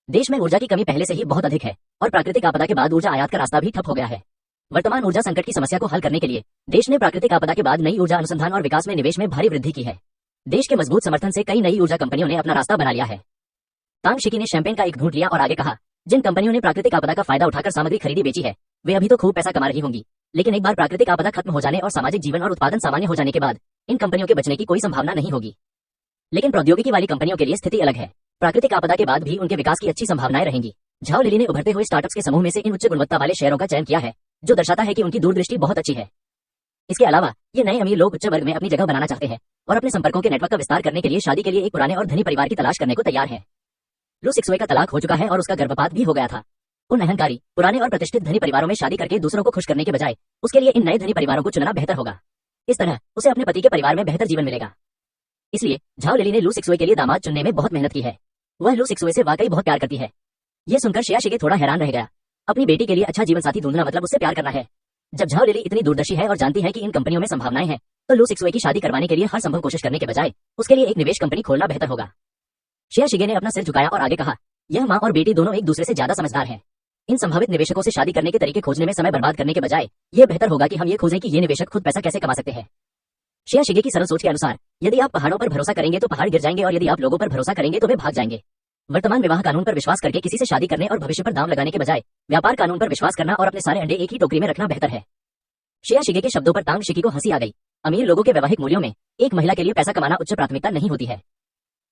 देश में ऊर्जा की कमी पहले से ही बहुत अधिक है और प्राकृतिक आपदा के बाद ऊर्जा आयात का रास्ता भी ठप हो गया है। वर्तमान ऊर्जा संकट की समस्या को हल करने के लिए देश ने प्राकृतिक आपदा के बाद नई ऊर्जा अनुसंधान और विकास में निवेश में भारी वृद्धि की है। देश के मजबूत समर्थन से कई नई ऊर्जा कंपनियों ने अपना रास्ता बना लिया है। तांग शिकी ने शैंपेन का एक घूंट लिया और आगे कहा, जिन कंपनियों ने प्राकृतिक आपदा का फायदा उठाकर सामग्री खरीदी बेची है वे अभी तो खूब पैसा कमा रही होंगी, लेकिन एक बार प्राकृतिक आपदा खत्म हो जाने और सामाजिक जीवन और उत्पादन सामान्य हो जाने के बाद इन कंपनियों के बचने की कोई संभावना नहीं होगी। लेकिन प्रौद्योगिकी वाली कंपनियों के लिए स्थिति अलग है। प्राकृतिक आपदा के बाद भी उनके विकास की अच्छी संभावनाएं रहेंगी। झाओ लिली ने उभरते हुए स्टार्टअप्स के समूह में से इन उच्च गुणवत्ता वाले शेयरों का चयन किया है, जो दर्शाता है कि उनकी दूरदृष्टि बहुत अच्छी है। इसके अलावा ये नए अमीर लोग उच्च वर्ग में अपनी जगह बनाना चाहते हैं और अपने संपर्कों के नेटवर्क का विस्तार करने के लिए शादी के लिए एक पुराने और धनी परिवार की तलाश करने को तैयार है। लू सिक्सवे का तलाक हो चुका है और उसका गर्भपात भी हो गया था। उन अहंकारी पुराने और प्रतिष्ठित धनी परिवारों में शादी करके दूसरों को खुश करने के बजाय उसके लिए इन नए धनी परिवारों को चुनना बेहतर होगा। इस तरह उसे अपने पति के परिवार में बेहतर जीवन मिलेगा। इसलिए झाओ लिली ने लू सिक्सवे के लिए दामाद चुनने में बहुत मेहनत की है। वह लू सिक्सवे से वाकई बहुत प्यार करती है। यह सुनकर शिया शिगे थोड़ा हैरान रह गया। अपनी बेटी के लिए अच्छा जीवन साथी ढूंढना मतलब उससे प्यार करना है। जब झाओ लिली इतनी दूरदर्शी है और जानती है कि इन कंपनियों में संभावनाएं हैं, तो लू सिक्सवे की शादी करवाने के लिए हर संभव कोशिश करने के बजाय उसके लिए एक निवेश कंपनी खोलना बेहतर होगा। शिया शिगे ने अपना सिर झुकाया और आगे कहा, यह माँ और बेटी दोनों एक दूसरे से ज्यादा समझदार हैं। इन संभावित निवेशकों से शादी करने के तरीके खोजने में समय बर्बाद करने के बजाय यह बेहतर होगा कि हम ये खोजें कि ये निवेशक खुद पैसा कैसे कमा सकते हैं। शिया शिगे की सरल सोच के अनुसार यदि आप पहाड़ों पर भरोसा करेंगे तो पहाड़ गिर जाएंगे और यदि आप लोगों पर भरोसा करेंगे तो वे भाग जाएंगे। वर्तमान विवाह कानून पर विश्वास करके किसी से शादी करने और भविष्य पर दाम लगाने के बजाय व्यापार कानून पर विश्वास करना और अपने सारे अंडे एक ही टोकरी में रखना बेहतर है। शिया शिगे के शब्दों पर तांग शिकी को हंसी आ गई। अमीर लोगों के वैवाहिक मूल्यों में एक महिला के लिए पैसा कमाना उच्च प्राथमिकता नहीं होती है।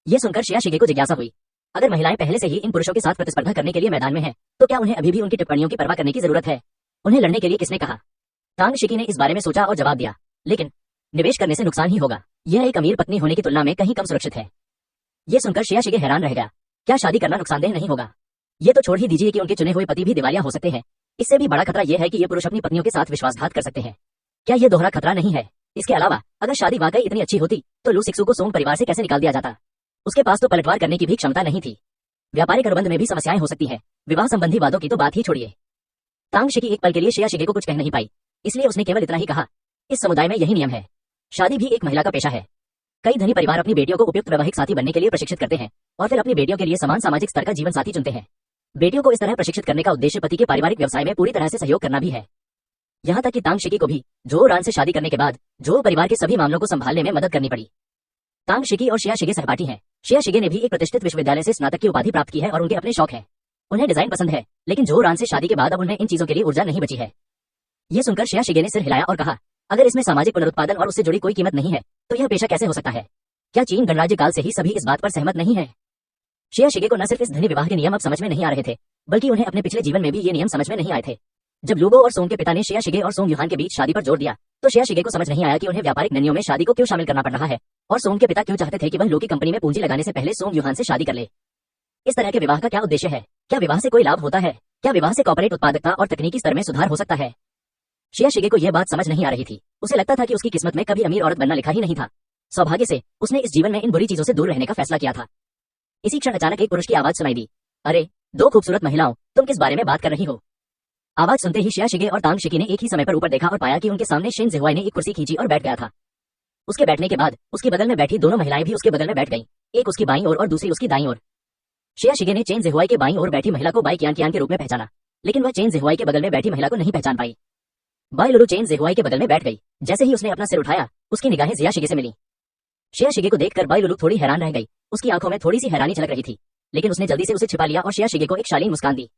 यह सुनकर शिया शिगे को जिज्ञासा हुई, अगर महिलाएं पहले से ही इन पुरुषों के साथ प्रतिस्पर्धा करने के लिए मैदान में हैं, तो क्या उन्हें अभी भी उनकी टिप्पणियों की परवाह करने की जरूरत है? उन्हें लड़ने के लिए किसने कहा? तांग शिकी ने इस बारे में सोचा और जवाब दिया, लेकिन निवेश करने से नुकसान ही होगा। यह एक अमीर पत्नी होने की तुलना में कहीं कम सुरक्षित है। यह सुनकर श्रेया शिगे हैरान रह गया। क्या शादी करना नुकसानदेह नहीं होगा? ये तो छोड़ ही दीजिए कि उनके चुने हुए पति भी दिवालिया हो सकते हैं। इससे भी बड़ा खतरा यह है कि ये पुरुष अपनी पत्नियों के साथ विश्वासघात कर सकते हैं। क्या यह दोहरा खतरा नहीं है? इसके अलावा अगर शादी वाकई इतनी अच्छी होती तो लू सिक्सू को सोंग परिवार से कैसे निकाल दिया जाता? उसके पास तो पलटवार करने की भी क्षमता नहीं थी। व्यापारिक अनुबंध में भी समस्याएं हो सकती हैं। विवाह संबंधी वादों की तो बात ही छोड़िए। तांग शिकी एक पल के लिए श्रेया शिगे को कुछ कह नहीं पाई, इसलिए उसने केवल इतना ही कहा, इस समुदाय में यही नियम है। शादी भी एक महिला का पेशा है। कई धनी परिवार अपनी बेटियों को उपयुक्त वैवाहिक साथी बनने के लिए प्रशिक्षित करते हैं और फिर अपनी बेटियों के लिए समान सामाजिक स्तर का जीवन साथी चुनते हैं। बेटियों को इस तरह प्रशिक्षित करने का उद्देश्य पति के पारिवारिक व्यवसाय में पूरी तरह से सहयोग करना भी है। यहाँ तक कि तांग शिकी को भी जो रान से शादी करने के बाद जो परिवार के सभी मामलों को संभालने में मदद करनी पड़ी। तांग शिकी और श्रेया शिगे सहपाठी हैं। श्रेया शिगे ने भी एक प्रतिष्ठित विश्वविद्यालय से स्नातक की उपाधि प्राप्त की है और उनके अपने शौक हैं। उन्हें डिजाइन पसंद है, लेकिन जो रान से शादी के बाद अब उन्हें इन चीजों के लिए ऊर्जा नहीं बची है। यह सुनकर श्रेया शिगे ने सिर हिलाया और कहा, अगर इसमें सामाजिक पुनरुत्पादन और उससे जुड़ी कोई कीमत नहीं है तो यह पेशा कैसे हो सकता है? क्या चीन गणराज्य काल से ही सभी इस बात पर सहमत नहीं है? श्रेया शिगे को न सिर्फ इस धनी विवाह के नियम अब समझ में नहीं आ रहे थे, बल्कि उन्हें अपने पिछले जीवन में भी ये नियम समझ में नहीं आए थे। जब लूबो और सोंग के पिता ने श्रेया शिगे और सोंग युहान के बीच शादी पर जोर दिया तो श्रेया शिगे को समझ नहीं आया कि उन्हें व्यापारिक निर्णयों में शादी को क्यों शामिल करना पड़ रहा है और सोंग के पिता क्यों चाहते थे कि वह लो की कंपनी में पूंजी लगाने से पहले सोंग युहान से शादी कर ले। इस तरह के विवाह का क्या उद्देश्य है? क्या विवाह से कोई लाभ होता है? क्या विवाह से कॉर्पोरेट उत्पादकता और तकनीकी स्तर में सुधार हो सकता है? श्रेया शिगे को यह बात समझ नहीं आ रही थी। उसे लगता था कि उसकी किस्मत में कभी अमीर औरत बनना लिखा ही नहीं था। सौभाग्य से उसने इस जीवन में इन बुरी चीजों से दूर रहने का फैसला किया था। इसी क्षण अचानक एक पुरुष की आवाज सुनाई दी, अरे दो खूबसूरत महिलाओं, तुम किस बारे में बात कर रही हो? आवाज सुनते ही श्रेया शिगे और तांग शिकी ने एक ही समय पर ऊपर देखा और पाया कि उनके सामने शेन जिहुआई ने एक कुर्सी खींची और बैठ गया था। उसके बैठने के बाद उसके बगल में बैठी दोनों महिलाएं भी उसके बगल में बैठ गईं, एक उसकी बाईं ओर और दूसरी उसकी दाईं ओर। श्रेया शिगे ने चेन जिहुआई के बाईं ओर बैठी महिला को बाई कियान कियान के रूप में पहचाना, लेकिन वह चेन जिहुआई के बगल में बैठी महिला को नहीं पहचान पाई। बाई लुलू चेन जिहुआई के बगल में बैठ गई। जैसे ही उसने अपना सिर उठाया, उसकी निगाहें श्रेया शिगे से मिली। श्रेया शिगे को देखकर बाई लुलू थोड़ी हैरान रह गई। उसकी आंखों में थोड़ी सी हैरानी झलक रही थी, लेकिन उसने जल्दी से उसे छिपा लिया और श्रेया शिगे को एक शालीन मुस्कान दी।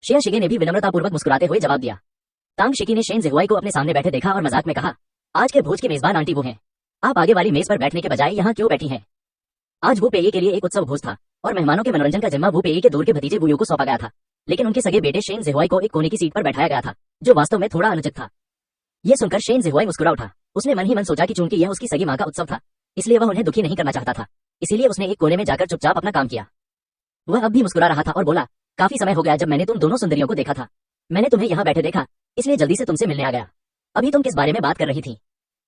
श्रेया शिगे ने भी विनम्रतापूर्वक मुस्कुराते हुए जवाब दिया। तांग शिकी ने शेन जिहुआई को अपने सामने बैठे देखा और मजाक में कहा, आज के भोज की मेजबान आंटी वो हैं। आप आगे वाली मेज पर बैठने के बजाय यहाँ क्यों बैठी हैं? आज वू पेई के लिए एक उत्सव भोज था और मेहमानों के मनोरंजन का जिम्मा वू पेई के दूर के भतीजे वूयू को सौंपा गया था, लेकिन उनके सगे बेटे शेन जिहुआई को एक कोने की सीट पर बैठाया गया था, जो वास्तव में थोड़ा अनुचित था। यह सुनकर शेन जिहुआई मुस्कुरा उठा। उसने मन ही मन सोचा कि चूंकि यह उसकी सगी माँ का उत्सव था, इसलिए वह उन्हें दुखी नहीं करना चाहता था। इसीलिए उसने एक कोने में जाकर चुपचाप अपना काम किया। वह अब भी मुस्कुरा रहा था और बोला, काफी समय हो गया जब मैंने तुम दोनों सुंदरियों को देखा था। मैंने तुम्हें यहाँ बैठे देखा, इसलिए जल्दी से तुमसे मिलने आ गया। अभी तुम किस बारे में बात कर रही थी?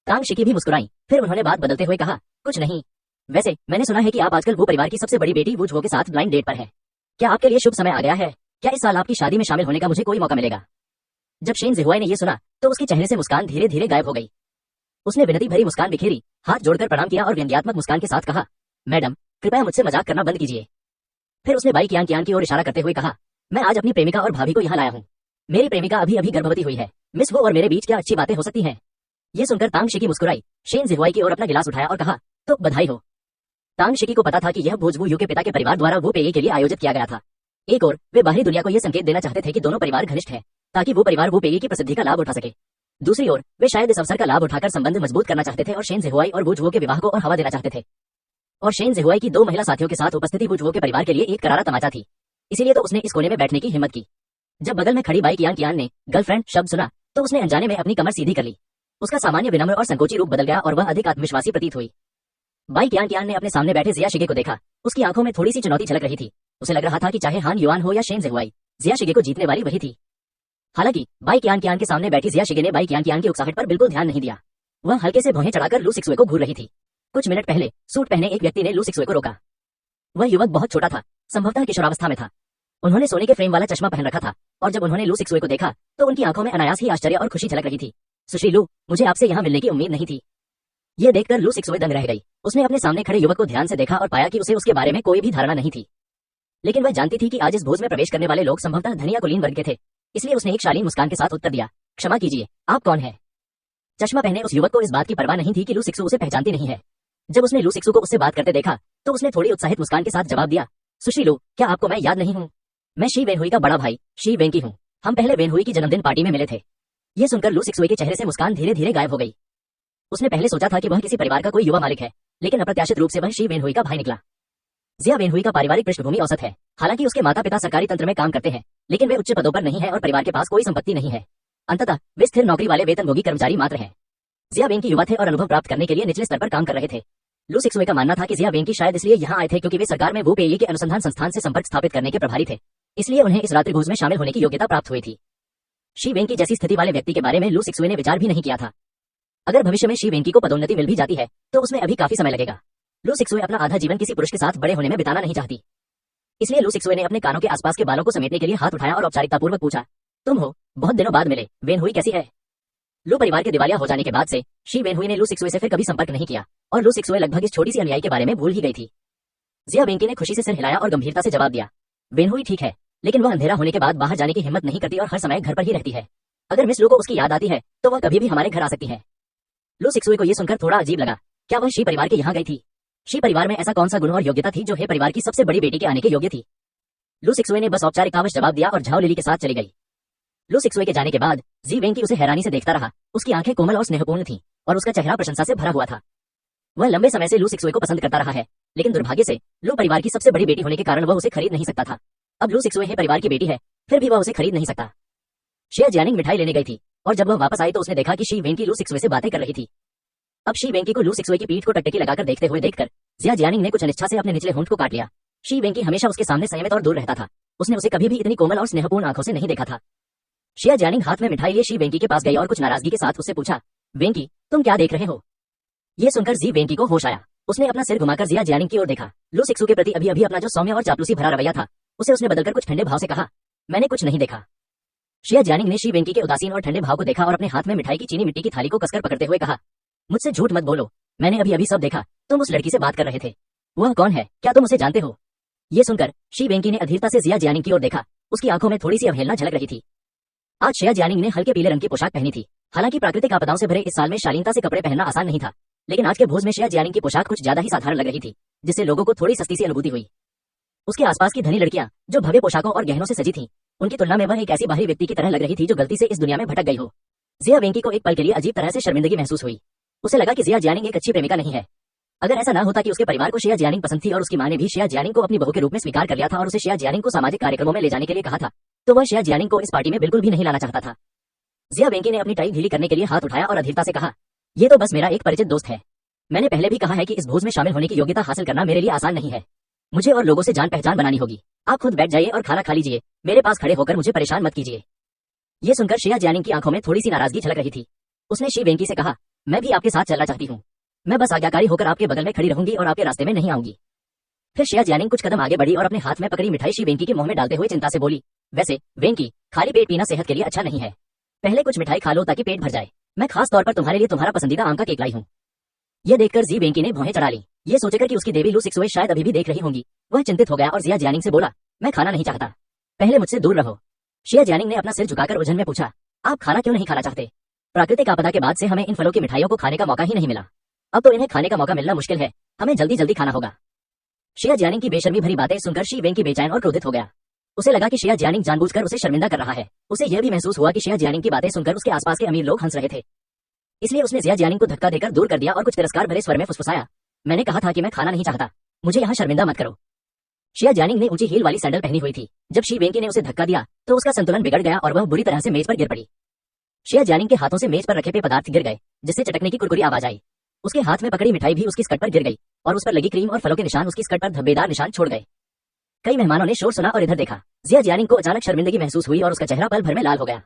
तांग शिकी भी मुस्कुराई, फिर उन्होंने बात बदलते हुए कहा, कुछ नहीं। वैसे मैंने सुना है कि आप आजकल वो परिवार की सबसे बड़ी बेटी वू झो के साथ ब्लाइंड डेट पर है। क्या आपके लिए शुभ समय आ गया है? क्या इस साल आपकी शादी में शामिल होने का मुझे कोई मौका मिलेगा? जब शेन जिहुआई ने यह सुना तो उसके चेहरे से मुस्कान धीरे धीरे गायब हो गई। उसने विनती भरी मुस्कान बिखेरी, हाथ जोड़कर प्रणाम किया और व्यंग्यात्मक मुस्कान के साथ कहा, मैडम कृपया मुझसे मजाक करना बंद कीजिए। फिर उसने बाई कियान कियान की ओर इशारा करते हुए कहा, मैं आज अपनी प्रेमिका और भाभी को यहाँ लाया हूँ। मेरी प्रेमिका अभी अभी गर्भवती हुई है। मिस वो और मेरे बीच क्या अच्छी बातें हो सकती हैं? ये सुनकर तांग शिकी मुस्कुराई, शेन जिहुआई की ओर अपना गिलास उठाया और कहा, तो बधाई हो। तांग शिकी को पता था कि यह भोज वू यू के पिता के परिवार द्वारा वो पेई के लिए आयोजित किया गया था। एक और वे बाहरी दुनिया को यह संकेत देना चाहते थे कि दोनों परिवार घनिष्ठ हैं, ताकि वो परिवार वो पेई की प्रसिद्धि का लाभ उठा सके। दूसरी ओर वे शायद इस अवसर का लाभ उठाकर संबंध मजबूत करना चाहते थे और शेन जिहुआई और वू झुओ के विवाह को और हवा देना चाहते थे। और शेन जिहुआई की दो महिला साथियों के साथ उपस्थिति वू झुओ के परिवार के लिए एक करारा तमाचा थी। इसीलिए तो उसने इस कोने में बैठने की हिम्मत की। जब बगल में खड़ी बाई कियान कियान ने गर्लफ्रेंड शब्द सुना तो उसने अनजाने में अपनी कमर सीधी कर ली। उसका सामान्य विनम्र और संकोची रूप बदल गया और वह अधिक आत्मविश्वासी प्रतीत हुई। बाई कियान कियान ने अपने सामने बैठे जिया शिगे को देखा। उसकी आंखों में थोड़ी सी चुनौती झलक रही थी। उसे लग रहा था कि चाहे हान युआन हो या शेन जिहुआई, जिया शिगे को जीतने वाली वही थी। हालांकि बाई कियान कियान के सामने बैठी जिया शिगे ने बाई कियान कियान की उकसाहट पर बिल्कुल ध्यान नहीं दिया। वह हल्के से भौहें चढ़ाकर लू सिक्सुए को घूर रही थी। कुछ मिनट पहले सूट पहने एक व्यक्ति ने लू सिक्सुए को रोका। वह युवक बहुत छोटा था, संभवतः किशोरावस्था में था। उन्होंने सोने के फ्रेम वाला चश्मा पहन रखा था और जब उन्होंने लू सिक्सुए को देखा तो उनकी आंखों में अनायास ही आश्चर्य और खुशी झलक रही थी। सुश्री लू, मुझे आपसे यहाँ मिलने की उम्मीद नहीं थी। यह देखकर लू सिक्सुए दंग रह गई। उसने अपने सामने खड़े युवक को ध्यान से देखा और पाया कि उसे उसके बारे में कोई भी धारणा नहीं थी, लेकिन वह जानती थी कि आज इस भोज में प्रवेश करने वाले लोग संभवतः धनी या कुलीन वर्ग के थे। इसलिए उसने एक शालीन मुस्कान के साथ उत्तर दिया, क्षमा कीजिए, आप कौन है? चश्मा पहने उस युवक को इस बात की परवाह नहीं थी कि लू सिक्सु उसे पहचानती नहीं है। जब उसने लू सिक्सु को उससे बात करते देखा तो उसने थोड़ी उत्साहित मुस्कान के साथ जवाब दिया, सुश्री लू, क्या आपको मैं याद नहीं हूँ? मैं शी वेनहुई का बड़ा भाई शी वेन की हूँ। हम पहले वेनहुई की जन्मदिन पार्टी में मिले थे। यह सुनकर लू सिक्सुए के चेहरे से मुस्कान धीरे धीरे गायब हो गई। उसने पहले सोचा था कि वह किसी परिवार का कोई युवा मालिक है, लेकिन अप्रत्याशित रूप से वह शी वेनहुई का भाई निकला। जिया वेनहुई का पारिवारिक पृष्ठभूमि औसत है। हालांकि उसके माता पिता सरकारी तंत्र में काम करते हैं, लेकिन वे उच्च पदों पर नहीं है और परिवार के पास कोई संपत्ति नहीं है। अंततः वे स्थिर नौकरी वाले वेतनभोगी कर्मचारी मात्र हैं। जिया वेंकी युवा थे और अनुभव प्राप्त करने के लिए निचले स्तर पर काम कर रहे थे। लू सिक्सुए का मानना था कि जिया वेंकी शायद इसलिए यहाँ आए थे क्योंकि वे सरकार में वू पेई के अनुसंधान संस्थान से संपर्क स्थापित करने के प्रभारी थे, इसलिए उन्हें इस रात्रिभोज में शामिल होने की योग्यता प्राप्त हुई थी। शी वेंकी जैसी स्थिति वाले व्यक्ति के बारे में लू सिक्सुए ने विचार भी नहीं किया था। अगर भविष्य में शी वेंकी को पदोन्नति मिल भी जाती है तो उसमें अभी काफी समय लगेगा। लू सिक्सुए अपना आधा जीवन किसी पुरुष के साथ बड़े होने में बिताना नहीं चाहती। इसलिए लू सिक्सुए ने अपने कानों के आसपास के बालों को समेटने के लिए हाथ उठाया और औपचारिकतापूर्वक पूछा, तुम हो? बहुत दिनों बाद मिले, वेनहुई कैसी है? लू परिवार के दिवालिया हो जाने के बाद से शी वेनहुई ने लू सिक्सुए से फिर कभी संपर्क नहीं किया और लू सिक्सुए लगभग इस छोटी सी अनुयायी के बारे में भूल ही गई थी। जिया वेंकी ने खुशी से सिर हिलाया और गंभीरता से जवाब दिया, वेनहुई ठीक है, लेकिन वह अंधेरा होने के बाद बाहर जाने की हिम्मत नहीं करती और हर समय घर पर ही रहती है। अगर मिस लू को उसकी याद आती है तो वह कभी भी हमारे घर आ सकती है। लू सिक्सुए को यह सुनकर थोड़ा अजीब लगा। क्या वह शी परिवार के यहाँ गई थी? शी परिवार में ऐसा कौन सा गुण और योग्यता थी जो हे परिवार की सबसे बड़ी बेटी के आने के योग्य थी? लू सिक्सुए ने बस औपचारिकतावश जवाब दिया और झाओ लिली के साथ चली गई। लू सिक्सुए के जाने के बाद जी वेंकी उसे हैरानी से देखता रहा। उसकी आंखें कोमल और स्नेहपूर्ण थीं और उसका चेहरा प्रशंसा से भरा हुआ था। वह लंबे समय से लू सिक्सुए को पसंद करता रहा है, लेकिन दुर्भाग्य से लू परिवार की सबसे बड़ी बेटी होने के कारण वह उसे खरीद नहीं सकता था। अब लू सिक्सुए हे परिवार की बेटी है, फिर भी वह उसे खरीद नहीं सकता। शिया जियानिंग मिठाई लेने गई थी और जब वह वापस आई तो उसने देखा कि शी वेंकी लू सिक्सुए से बातें कर रही थी। अब शी वेंकी को लू सिक्सुए की पीठ को टकटकी लगाकर देखते हुए देखकर जिया जियानिंग ने कुछ अनिच्छा से अपने निचले होंठ को काट लिया। शी वेंकी हमेशा उसके सामने संयमित और दूर रहता था। उसने उसे कभी भी इतनी कोमल और स्नेहपूर्ण आंखों से नहीं देखा था। शिया जियानिंग हाथ में मिठाई लिए शी वेंकी के पास गई और कुछ नाराजगी के साथ उससे पूछा, वेंकी तुम क्या देख रहे हो? ये सुनकर जी वेंकी को होश आया। उसने अपना सिर घुमाकर जिया जियानिंग की ओर देखा। लू सिक्सु के प्रति अभी अभी अपना जो सौम्य और चापलूसी भरा रवैया था उसे उसने बदलकर कुछ ठंडे भाव से कहा, मैंने कुछ नहीं देखा। शिया जियानिंग ने शी वेंकी के उदासीन और ठंडे भाव को देखा और अपने हाथ में मिठाई की चीनी मिट्टी की थाली को कसकर पकड़ते हुए कहा, मुझसे झूठ मत बोलो, मैंने अभी अभी सब देखा। तुम उस लड़की से बात कर रहे थे। वह कौन है? क्या तुम उसे जानते हो? ये सुनकर शी वेंकी ने अधीरता से जिया जियानिंग की ओर देखा। उसकी आंखों में थोड़ी सी अवहेलना झलक रही थी। आज शिया जियानिंग ने हल्के पीले रंग की पोशाक पहनी थी। हालांकि प्राकृतिक आपदाओं से भरे इस साल में शालीनता से कपड़े पहनना आसान नहीं था, लेकिन आज के भोज में शिया जियानिंग की पोशाक कुछ ज्यादा ही साधारण लग रही थी, जिससे लोगों को थोड़ी सस्ती सी अनुभूति हुई। उसके आसपास की धनी लड़कियां जो भव्य पोशाकों और गहनों से सजी थीं, उनकी तुलना में वह एक ऐसी बाहरी व्यक्ति की तरह लग रही थी जो गलती से इस दुनिया में भटक गई हो। जिया वेंकी को एक पल के लिए अजीब तरह से शर्मिंदगी महसूस हुई। उसे लगा कि जिया जियानिंग एक अच्छी प्रेमिका नहीं है। अगर ऐसा न होता कि उसके परिवार को शिया जियानिंग पसंद थी और उसकी मां ने भी शिया जियानिंग को अपनी बहू के रूप में स्वीकार कर लिया था और उसे शिया जियानिंग को सामाजिक कार्यक्रमों में ले जाने के लिए कहा था, तो वह शिया जियानिंग को इस पार्टी में बिल्कुल भी नहीं लाना चाहता था। जिया वेंकी ने अपनी टाई ढीली करने के लिए हाथ उठाया और अधीरता से कहा, ये तो बस मेरा एक परिचित दोस्त है। मैंने पहले भी कहा है कि इस भोज में शामिल होने की योग्यता हासिल करना मेरे लिए आसान नहीं है। मुझे और लोगों से जान पहचान बनानी होगी। आप खुद बैठ जाइए और खाना खा लीजिए, मेरे पास खड़े होकर मुझे परेशान मत कीजिए। ये सुनकर शिया जियानिंग की आंखों में थोड़ी सी नाराजगी झलक रही थी। उसने शी वेंकी से कहा, मैं भी आपके साथ चलना चाहती हूँ। मैं बस आज्ञाकारी होकर आपके बगल में खड़ी रहूंगी और आपके रास्ते में नहीं आऊंगी। फिर शिया जियानिंग कुछ कदम आगे बढ़ी और अपने हाथ में पकड़ी मिठाई शी वेंकी के मुंह में डालते हुए चिंता से बोली, वैसे वेंकी, खाली पेट पीना सेहत के लिए अच्छा नहीं है। पहले कुछ मिठाई खा लो ताकि पेट भर जाए। मैं खास तौर पर तुम्हारे लिए तुम्हारा पसंदीदा आम का केक लाई हूँ। यह देखकर जी वेंकी ने भौहें चढ़ा ली। ये सोचकर कि उसकी देवी लू सिक्सुए शायद अभी भी देख रही होंगी, वह चिंतित हो गया और जिया जियानिंग से बोला, मैं खाना नहीं चाहता, पहले मुझसे दूर रहो। शिया जियानिंग ने अपना सिर झुकाकर उलझन में पूछा, आप खाना क्यों नहीं खाना चाहते? प्राकृतिक आपदा के बाद से हमें इन फलों की मिठाइयों को खाने का मौका ही नहीं मिला। अब तो इन्हें खाने का मौका मिलना मुश्किल है। हमें जल्दी जल्दी खाना होगा। शिया जियानिंग की बेशर्मी भरी बातें सुनकर शी वेंकी बेचैन और क्रोधित हो गया। उसे लगा कि शिया जियानिंग जानबूझकर उसे शर्मिंदा कर रहा है। उसे यह भी महसूस हुआ कि शिया जियानिंग की बातें सुनकर उसके आसपास के अमीर लोग हंस रहे थे। इसलिए उसने जिया जियानिंग को धक्का देकर दूर कर दिया और कुछ तिरस्कार भरे स्वर में फुसफुसाया, मैंने कहा था कि मैं खाना नहीं चाहता, मुझे यहाँ शर्मिंदा मत करो। शिया जियानिंग ने ऊंची हील वाली सैंडल पहनी हुई थी। जब शी वेंकी ने उसे धक्का दिया तो उसका संतुलन बिगड़ गया और वह बुरी तरह से मेज पर गिर पड़ी। शिया जियानिंग के हाथों से मेज पर रखे पेय पदार्थ गिर गए, जिससे चटकने की कुरकुरी आवाज आई। उसके हाथ में पकड़ी मिठाई भी उसकी स्कर्ट पर गिर गई और उस पर लगी क्रीम और फलों के निशान उसकी स्कर्ट पर धब्बेदार निशान छोड़ गए। कई मेहमानों ने शोर सुना और इधर देखा। जिया जियानिंग को अचानक शर्मिंदगी महसूस हुई और उसका चेहरा पल भर में लाल हो गया।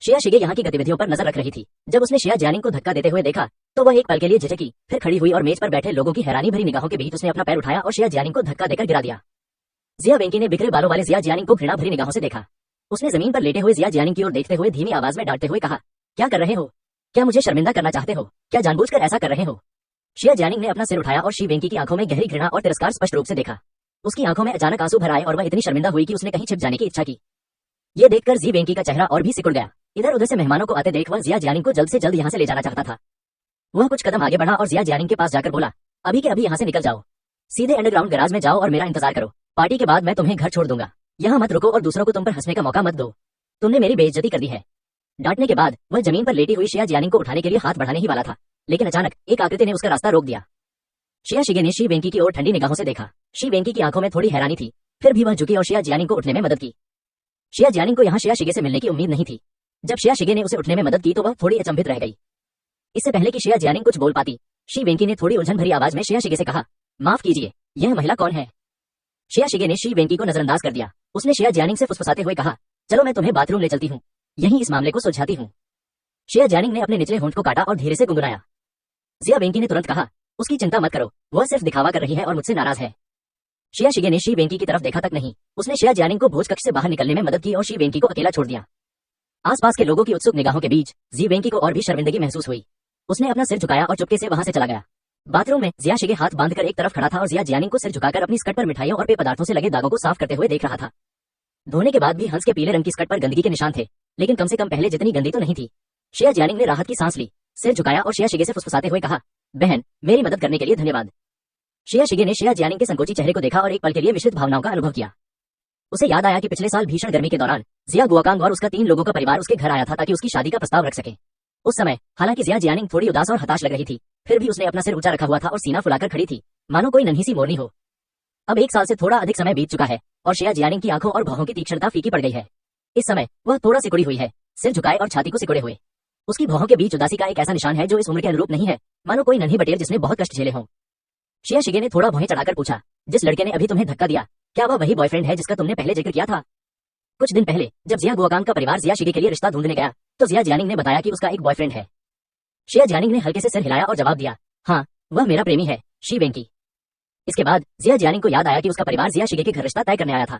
शिया शिगे यहाँ की गतिविधियों पर नजर रख रही थी। जब उसने शिया जियानिंग को धक्का देते हुए देखा तो वह एक पल के लिए झिझकी, फिर खड़ी हुई और मेज पर बैठे लोगों की हैरानी भरी निगाहों के बीच उसने अपना पैर उठाया और शिया जियानिंग को धक्का देकर गिरा दिया। जिया वेंकी ने बिखरे बालों वाले जिया जियानिंग को घृणा भरी निगाहों से देखा। उसने जमीन पर लेटे हुए जिया जियानिंग की ओर देखते हुए धीमी आवाज में डांटते हुए कहा, क्या कर रहे हो? क्या मुझे शर्मिंदा करना चाहते हो? क्या जानबूझकर ऐसा कर रहे हो? शिया जियानिंग ने अपना सिर उठाया और शी वेंकी की आंखों में गहरी घृणा और तिरस्कार स्पष्ट रूप से देखा। उसकी आंखों में अचानक आंसू भर आए और वह इतनी शर्मिंदा हुई कि उसने कहीं छिप जाने की इच्छा की। ये देखकर जी वेंकी का चेहरा और भी सिकुड़ गया। इधर उधर से मेहमानों को आते देख वह जिया जियानिंग को जल्द से जल्द यहाँ से ले जाना चाहता था। वह कुछ कदम आगे बढ़ा और जिया जियानिंग के पास जाकर बोला, अभी के अभी यहाँ से निकल जाओ, सीधे अंडरग्राउंड गैराज में जाओ और मेरा इंतजार करो। पार्टी के बाद मैं तुम्हें घर छोड़ दूंगा। यहाँ मत रुको और दूसरों को तुम पर हंसने का मौका मत दो। तुमने मेरी बेइज्जती कर दी है। डांटने के बाद वह जमीन पर लेटी हुई शिया जियानिंग को उठाने के लिए हाथ बढ़ाने ही वाला था, लेकिन अचानक एक आकृति ने उसका रास्ता रोक दिया। शिया शिगे ने शी वेंकी की ओर ठंडी निगाहों से देखा। शी वेंकी की आंखों में थोड़ी हैरानी थी, फिर भी वह झुकी और शिया जियानिंग को उठने में मदद की। शिया जियानिंग को यहाँ शिया शिगे से मिलने की उम्मीद नहीं थी। जब शिया शिगे ने उसे उठने में मदद की तो वह थोड़ी अचंभित रह गई। इससे पहले कि शिया जियानिंग कुछ बोल पाती, शी वेंकी ने थोड़ी उलझन भरी आवाज में शिया शिगे से कहा, माफ कीजिए, यह महिला कौन है? शिया शिगे ने शी वेंकी को नजरअंदाज कर दिया। उसने शिया जियानिंग से फुसफुसाते हुए कहा, चलो मैं तुम्हें बाथरूम ले चलती हूँ, यहीं इस मामले को सुलझाती हूँ। शिया जियानिंग ने अपने निचले होंठ को काटा और धीरे से गुनगुनाया। जिया वेंकी ने तुरंत कहा, उसकी चिंता मत करो, वह सिर्फ दिखावा कर रही है और मुझसे नाराज है। शिया शिगे ने शी वेंकी की तरफ देखा तक नहीं, उसने शिया जियानिंग को भोज कक्ष से बाहर निकलने में मदद की और शी वेंकी को अकेला छोड़ दिया। आसपास के लोगों की उत्सुक निगाहों के बीच जी वेंकी को और भी शर्मिंदगी महसूस हुई। उसने अपना सिर झुकाया और चुपके से वहां से चला गया। बाथरूम में जिया शिगे हाथ बांधकर एक तरफ खड़ा था और जिया जियानिंग को सिर झुकाकर अपनी स्कर्ट पर मिठाइयों और पेय पदार्थों से लगे दागों को साफ करते हुए देख रहा था। धोने के बाद भी हंस के पीले रंग की स्कर्ट पर गंदगी के निशान थे, लेकिन कम से कम पहले जितनी गंदी तो नहीं थी। शिया जियानिंग ने राहत की सांस ली, सिर झुकाया और शिया शिगे से फुसफुसाते हुए कहा, बहन, मेरी मदद करने के लिए धन्यवाद। शिया शिगे ने शिया जियानिंग के संकोची चेहरे को देखा और एक पल के लिए मिश्रित भावनाओं का अनुभव किया। उसे याद आया कि पिछले साल भीषण गर्मी के दौरान जिया गुआकांग और उसका 3 लोगों का परिवार उसके घर आया था ताकि उसकी शादी का प्रस्ताव रख सके। उस समय हालांकि जिया जियानिंग थोड़ी उदास और हताश लग रही थी, फिर भी उसने अपना सिर ऊंचा रखा हुआ था और सीना फुलाकर खड़ी थी, मानो कोई नन्ही सी मोरनी हो। अब 1 साल से थोड़ा अधिक समय बीत चुका है और शिया जियानिंग की आंखों और भौहों की तीक्ष्णता फीकी पड़ गई है। इस समय वह थोड़ा सिकुड़ी हुई है, सिर झुकाए और छाती को सिकुड़े हुए। उसकी भौहों के बीच उदासी का एक ऐसा निशान है जो इस उम्र के अनुरूप नहीं है, मानो कोई नन्ही बटेर जिसने बहुत कष्ट झेले हों। शिया शिगे ने थोड़ा भौहें चढ़ाकर पूछा, जिस लड़के ने अभी तुम्हें धक्का दिया, क्या वह वही बॉयफ्रेंड है जिसका तुमने पहले जिक्र किया था? कुछ दिन पहले जब जिया गुआकांग का परिवार जिया शिगे के लिए रिश्ता ढूंढने गया तो जिया जियानिंग ने बताया कि उसका एक बॉयफ्रेंड है। शिया जियानिंग ने हल्के से सिर हिलाया और जवाब दिया, हाँ, वह मेरा प्रेमी है, शी वेंकी। इसके बाद जिया जियानिंग को याद आया कि उसका परिवार जिया शिगे के घर रिश्ता तय करने आया था।